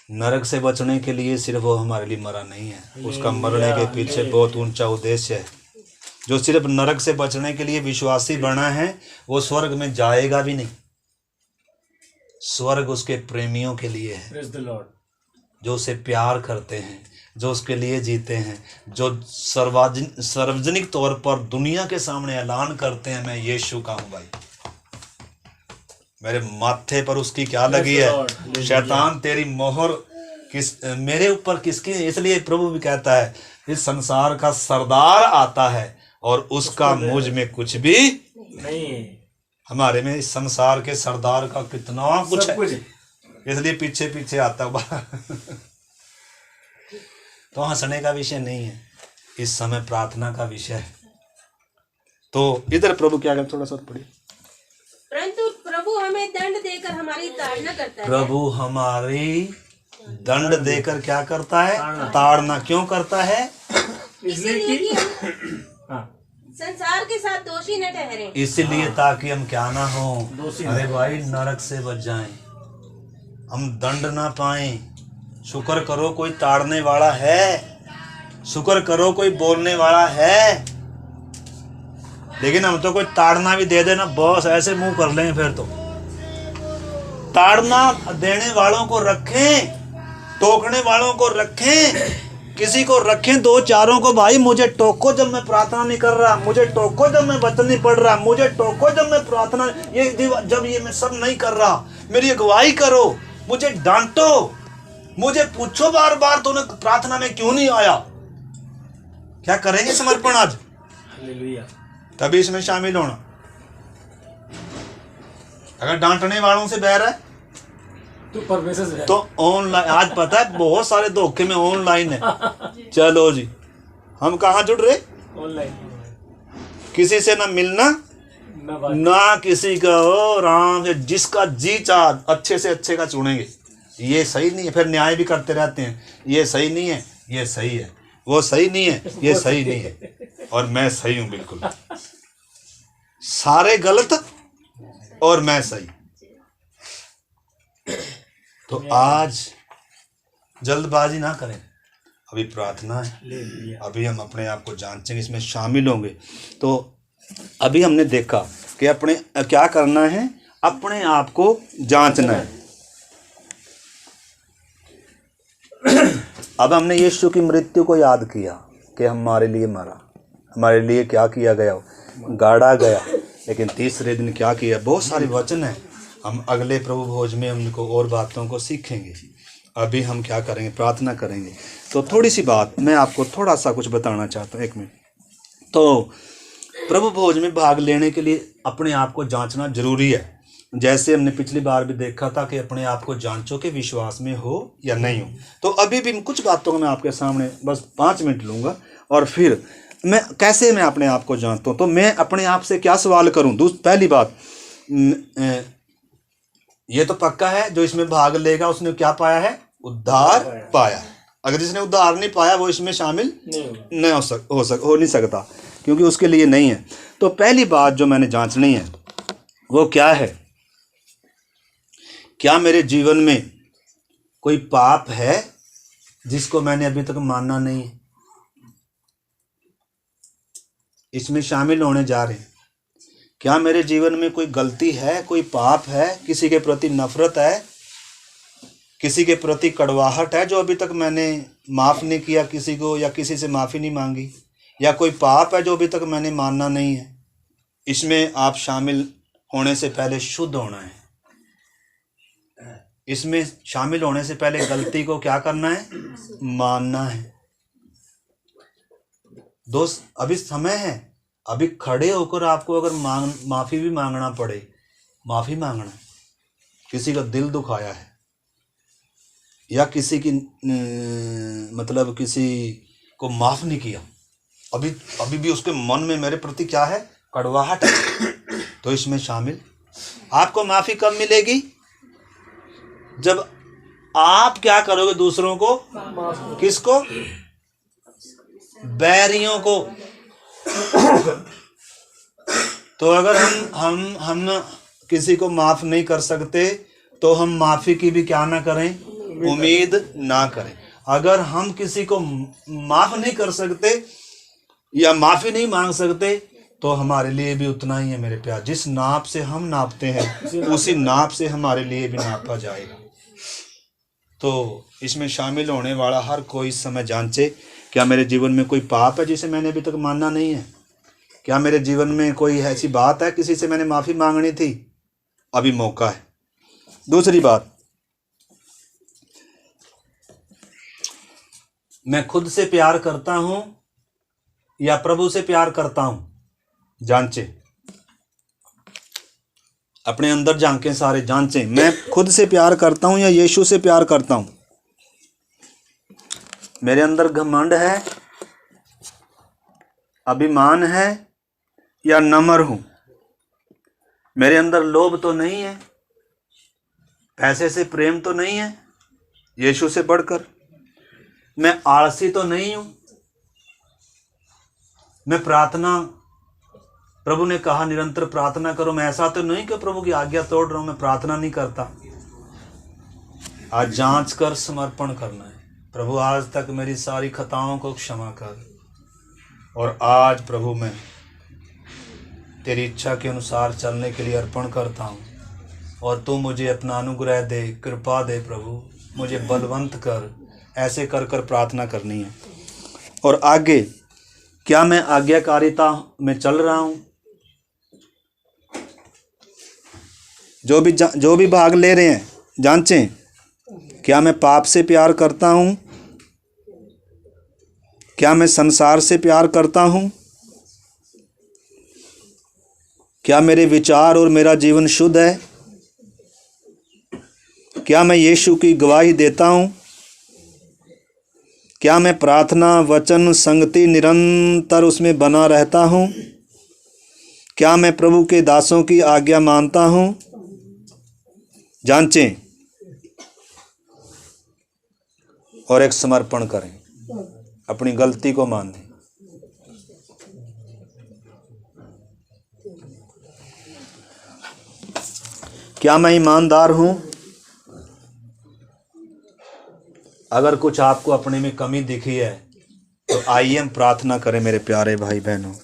नरक से बचने के लिए सिर्फ वो हमारे लिए मरा नहीं है, उसका मरने के पीछे बहुत ऊंचा उद्देश्य है। जो सिर्फ नरक से बचने के लिए विश्वासी बना है, वो स्वर्ग में जाएगा भी नहीं। स्वर्ग उसके प्रेमियों के लिए है, Praise the Lord. जो उसे प्यार करते हैं, जो उसके लिए जीते हैं, जो सार्वजनिक तौर पर दुनिया के सामने ऐलान करते हैं मैं यीशु का हूं। भाई मेरे माथे पर उसकी क्या लगी है, शैतान तेरी मोहर मेरे ऊपर किसकी? इसलिए प्रभु भी कहता है इस संसार का सरदार आता है और उसका मुझ में कुछ भी नहीं। हमारे में इस संसार के सरदार का कितना कुछ है, इसलिए पीछे पीछे आता हुआ। तो हंसने का विषय नहीं है, इस समय प्रार्थना का विषय है। तो इधर प्रभु क्या कर, थोड़ा सा पढ़िए। परंतु प्रभु हमें दंड देकर हमारी ताड़ना करता है। प्रभु हमारी दंड देकर क्या करता है? ताड़ना। क्यों करता है? इसलिए कि हम संसार के साथ दोषी न ठहरे। इसलिए ताकि हम क्या ना हो, अरे भाई नरक से बच जाएं, हम दंड ना पाएं। शुक्र करो कोई ताड़ने वाला है, शुक्र करो कोई बोलने वाला है, लेकिन हम तो कोई ताड़ना भी दे देना बॉस ऐसे मुंह कर लें, फिर तो ताड़ना देने वालों को रखें, टोकने वालों को रखें, किसी को रखें 2-4 को, भाई मुझे टोको जब मैं प्रार्थना नहीं कर रहा, मुझे टोको जब मैं वचन नहीं पढ़ रहा, मुझे टोको जब मैं प्रार्थना जब ये मैं सब नहीं कर रहा, मेरी अगुवाई करो, मुझे डांटो, मुझे पूछो बार बार तूने प्रार्थना में क्यों नहीं आया। क्या करेंगे समर्पण आज? हालेलुया। तभी इसमें शामिल होना। अगर डांटने वालों से बैर है तो परमेश्वर से तो ऑनलाइन, आज पता है बहुत सारे धोखे में ऑनलाइन है। चलो जी, हम कहाँ जुड़ रहे? ऑनलाइन, किसी से ना मिलना ना किसी का हो, राम से जिसका जी चाह अच्छे से अच्छे का चुनेंगे। ये सही नहीं है, फिर न्याय भी करते रहते हैं, ये सही नहीं है, ये सही है, वो सही नहीं है, ये सही नहीं है, और मैं सही हूं बिल्कुल। सारे गलत और मैं सही। तो आज जल्दबाजी ना करें, अभी प्रार्थना है, अभी हम अपने आप को जांचेंगे, इसमें शामिल होंगे। तो अभी हमने देखा कि अपने क्या करना है, अपने आप को जांचना है। अब हमने यीशु की मृत्यु को याद किया कि हमारे लिए मरा, हमारे लिए क्या किया गया, गाड़ा गया, लेकिन तीसरे दिन क्या किया। बहुत सारे वचन हैं, हम अगले प्रभु भोज में हमको और बातों को सीखेंगे। अभी हम क्या करेंगे, प्रार्थना करेंगे। तो थोड़ी सी बात मैं आपको थोड़ा सा कुछ बताना चाहता हूँ, 1 मिनट। तो प्रभु भोज में भाग लेने के लिए अपने आप को जांचना जरूरी है। जैसे हमने पिछली बार भी देखा था कि अपने आप को जांचो कि विश्वास में हो या नहीं हो। तो अभी भी कुछ बातों को मैं आपके सामने बस 5 मिनट लूँगा, और फिर मैं कैसे मैं अपने आप को जानता हूँ। तो मैं अपने आप से क्या सवाल करूँ। पहली बात, ये तो पक्का है जो इसमें भाग लेगा उसने क्या पाया है, उद्धार पाया। अगर जिसने उद्धार नहीं पाया वो इसमें शामिल नहीं हो नहीं सकता, क्योंकि उसके लिए नहीं है। तो पहली बात जो मैंने जांचनी है वो क्या है, क्या मेरे जीवन में कोई पाप है जिसको मैंने अभी तक माना नहीं है। इसमें शामिल होने जा रहे हैं। क्या मेरे जीवन में कोई गलती है, कोई पाप है, किसी के प्रति नफरत है, किसी के प्रति कड़वाहट है जो अभी तक मैंने माफ़ नहीं किया किसी को, या किसी से माफ़ी नहीं मांगी, या कोई पाप है जो अभी तक मैंने मानना नहीं है। इसमें आप शामिल होने से पहले शुद्ध होना है। इसमें शामिल होने से पहले गलती को क्या करना है, मानना है। दोस्त अभी समय है, अभी खड़े होकर आपको अगर माफ़ी भी मांगना पड़े, माफ़ी मांगना है। किसी का दिल दुखाया है, या किसी की मतलब किसी को माफ़ नहीं किया, अभी भी उसके मन में मेरे प्रति क्या है, कड़वाहट है, तो इसमें शामिल। आपको माफ़ी कब मिलेगी, जब आप क्या करोगे, दूसरों को, किसको, बैरियों को। तो अगर हम किसी को माफ नहीं कर सकते तो हम माफी की भी क्या ना करें, उम्मीद ना करें। अगर हम किसी को माफ नहीं कर सकते या माफी नहीं मांग सकते तो हमारे लिए भी उतना ही है मेरे प्यार। जिस नाप से हम नापते हैं उसी नाप से हमारे लिए भी नापा जाएगा। तो इसमें शामिल होने वाला हर कोई इस समय जांचे, क्या मेरे जीवन में कोई पाप है जिसे मैंने अभी तक मानना नहीं है। क्या मेरे जीवन में कोई ऐसी बात है किसी से मैंने माफ़ी मांगनी थी, अभी मौका है। दूसरी बात, मैं खुद से प्यार करता हूं या प्रभु से प्यार करता हूं, जांचे। अपने अंदर झांकें, सारे जांचें, मैं खुद से प्यार करता हूं या यीशु से प्यार करता हूं। मेरे अंदर घमंड है, अभिमान है या नम्र हूं। मेरे अंदर लोभ तो नहीं है, पैसे से प्रेम तो नहीं है यीशु से बढ़कर। मैं आलसी तो नहीं हूं। मैं प्रार्थना, प्रभु ने कहा निरंतर प्रार्थना करो, मैं ऐसा तो नहीं कि प्रभु की आज्ञा तोड़ रहा हूं, मैं प्रार्थना नहीं करता। आज जांच कर समर्पण करना है। प्रभु आज तक मेरी सारी खताओं को क्षमा कर, और आज प्रभु मैं तेरी इच्छा के अनुसार चलने के लिए अर्पण करता हूँ, और तू मुझे अपना अनुग्रह दे, कृपा दे प्रभु, मुझे बलवंत कर। ऐसे कर कर प्रार्थना करनी है। और आगे, क्या मैं आज्ञाकारिता में चल रहा हूँ। जो भी भाग ले रहे हैं जांचें, क्या मैं पाप से प्यार करता हूँ, क्या मैं संसार से प्यार करता हूँ, क्या मेरे विचार और मेरा जीवन शुद्ध है, क्या मैं यीशु की गवाही देता हूँ, क्या मैं प्रार्थना, वचन, संगति निरंतर उसमें बना रहता हूँ, क्या मैं प्रभु के दासों की आज्ञा मानता हूँ। जांचें और एक समर्पण करें, अपनी गलती को मानें। क्या मैं ईमानदार हूँ। अगर कुछ आपको अपने में कमी दिखी है तो आइए हम प्रार्थना करें मेरे प्यारे भाई बहनों।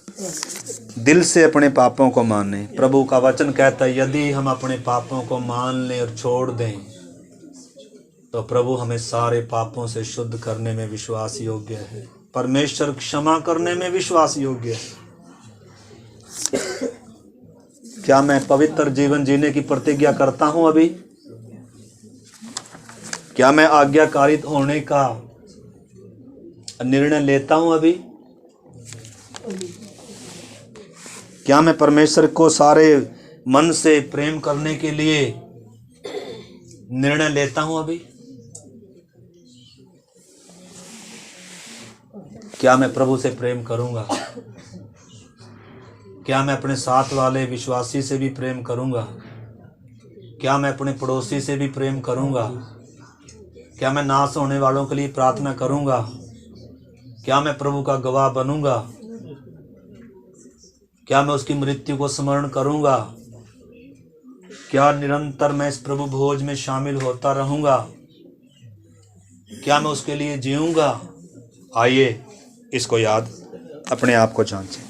दिल से अपने पापों को माने। प्रभु का वचन कहता है यदि हम अपने पापों को मान लें और छोड़ दें तो प्रभु हमें सारे पापों से शुद्ध करने में विश्वास योग्य है। परमेश्वर क्षमा करने में विश्वास योग्य है। क्या मैं पवित्र जीवन जीने की प्रतिज्ञा करता हूं अभी? क्या मैं आज्ञाकारी होने का निर्णय लेता हूं अभी? क्या मैं परमेश्वर को सारे मन से प्रेम करने के लिए निर्णय लेता हूं अभी? क्या मैं प्रभु से प्रेम करूंगा? क्या मैं अपने साथ वाले विश्वासी से भी प्रेम करूंगा? क्या मैं अपने पड़ोसी से भी प्रेम करूंगा? क्या मैं नाश होने वालों के लिए प्रार्थना करूंगा? क्या मैं प्रभु का गवाह बनूंगा? क्या मैं उसकी मृत्यु को स्मरण करूंगा? क्या निरंतर मैं इस प्रभु भोज में शामिल होता रहूंगा? क्या मैं उसके लिए जीऊंगा? आइए इसको याद अपने आप को जांचें।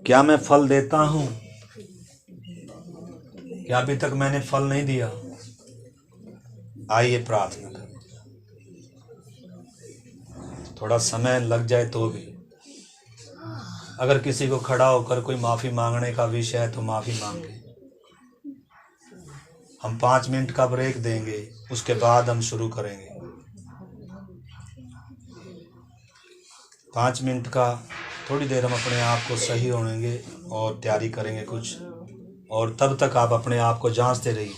क्या मैं फल देता हूं? क्या अभी तक मैंने फल नहीं दिया? आइए प्रार्थना करें। थोड़ा समय लग जाए तो भी, अगर किसी को खड़ा होकर कोई माफ़ी मांगने का विषय है तो माफ़ी मांगे। हम 5 मिनट का ब्रेक देंगे, उसके बाद हम शुरू करेंगे। 5 मिनट का थोड़ी देर हम अपने आप को सही होंगे और तैयारी करेंगे कुछ, और तब तक आप अपने आप को जांचते रहिए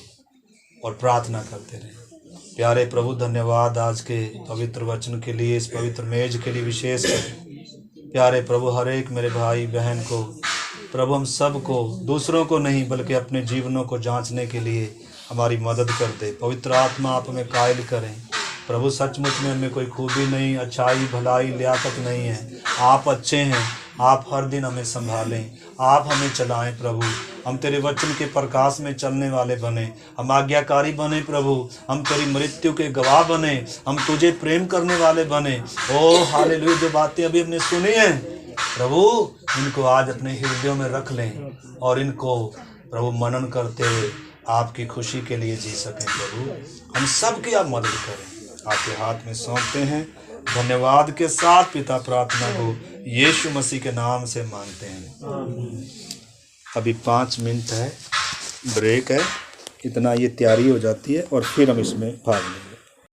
और प्रार्थना करते रहिए। प्यारे प्रभु, धन्यवाद आज के पवित्र वचन के लिए, इस पवित्र मेज के लिए विशेष कर। प्यारे प्रभु, हर एक मेरे भाई बहन को प्रभु, हम सब को, दूसरों को नहीं बल्कि अपने जीवनों को जांचने के लिए हमारी मदद कर दे। पवित्र आत्मा आप हमें कायल करें प्रभु। सचमुच में हमें कोई खूबी नहीं, अच्छाई, भलाई, लियाकत नहीं है। आप अच्छे हैं, आप हर दिन हमें संभालें, आप हमें चलाएं प्रभु। हम तेरे वचन के प्रकाश में चलने वाले बने, हम आज्ञाकारी बने प्रभु। हम तेरी मृत्यु के गवाह बने, हम तुझे प्रेम करने वाले बने। ओ हालेलुया, जो बातें अभी हमने सुनी हैं प्रभु, इनको आज अपने हृदयों में रख लें और इनको प्रभु मनन करते हुए आपकी खुशी के लिए जी सकें प्रभु। हम सब की आप मदद करें, आपके हाथ में सौंपते हैं। धन्यवाद के साथ पिता प्रार्थना को यीशु मसीह के नाम से मांगते हैं। अभी 5 मिनट है, ब्रेक है, इतना ये तैयारी हो जाती है और फिर हम इसमें भाग लेंगे।